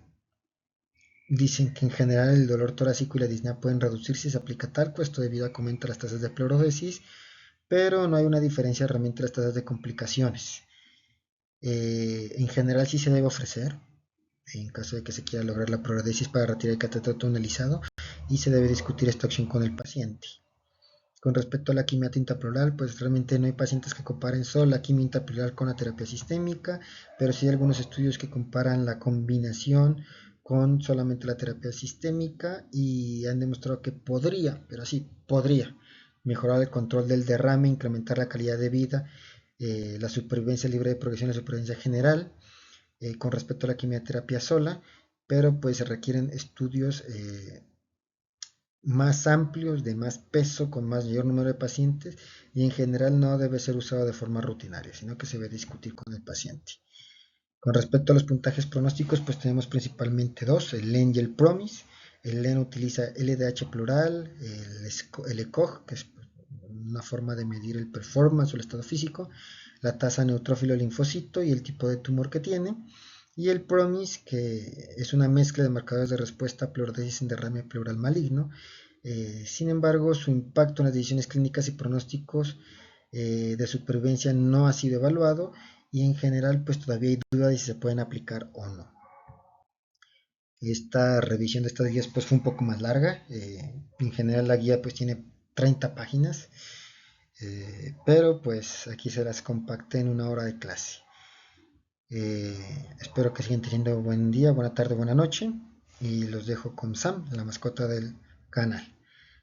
Dicen que en general el dolor torácico y la disnea pueden reducirse si se aplica talco, esto debido a que aumenta las tasas de pleurodesis, pero no hay una diferencia realmente en las tasas de complicaciones. En general sí se debe ofrecer, en caso de que se quiera lograr la pleurodesis para retirar el catéter tunelizado, y se debe discutir esta opción con el paciente. Con respecto a la quimio intrapleural, pues realmente no hay pacientes que comparen solo la quimio intrapleural con la terapia sistémica, pero sí hay algunos estudios que comparan la combinación con solamente la terapia sistémica y han demostrado que podría, pero sí, podría mejorar el control del derrame, incrementar la calidad de vida, la supervivencia libre de progresión, la supervivencia general, con respecto a la quimioterapia sola, pero pues se requieren estudios más amplios, de más peso, con mayor número de pacientes y en general no debe ser usado de forma rutinaria, sino que se debe discutir con el paciente. Con respecto a los puntajes pronósticos, pues tenemos principalmente dos, el LEN y el PROMIS. El LEN utiliza LDH plural, el ECOG, que es una forma de medir el performance o el estado físico, la tasa neutrófilo linfocito y el tipo de tumor que tiene. Y el PROMIS, que es una mezcla de marcadores de respuesta a pleurodesis en derrame pleural maligno. Sin embargo, su impacto en las decisiones clínicas y pronósticos de supervivencia no ha sido evaluado y en general pues todavía hay dudas de si se pueden aplicar o no. Esta revisión de estas guías pues fue un poco más larga, en general la guía pues tiene 30 páginas, pero pues aquí se las compacté en una hora de clase. Espero que sigan teniendo buen día, buena tarde, buena noche y los dejo con Sam, la mascota del canal.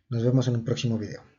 Nos vemos en un próximo video.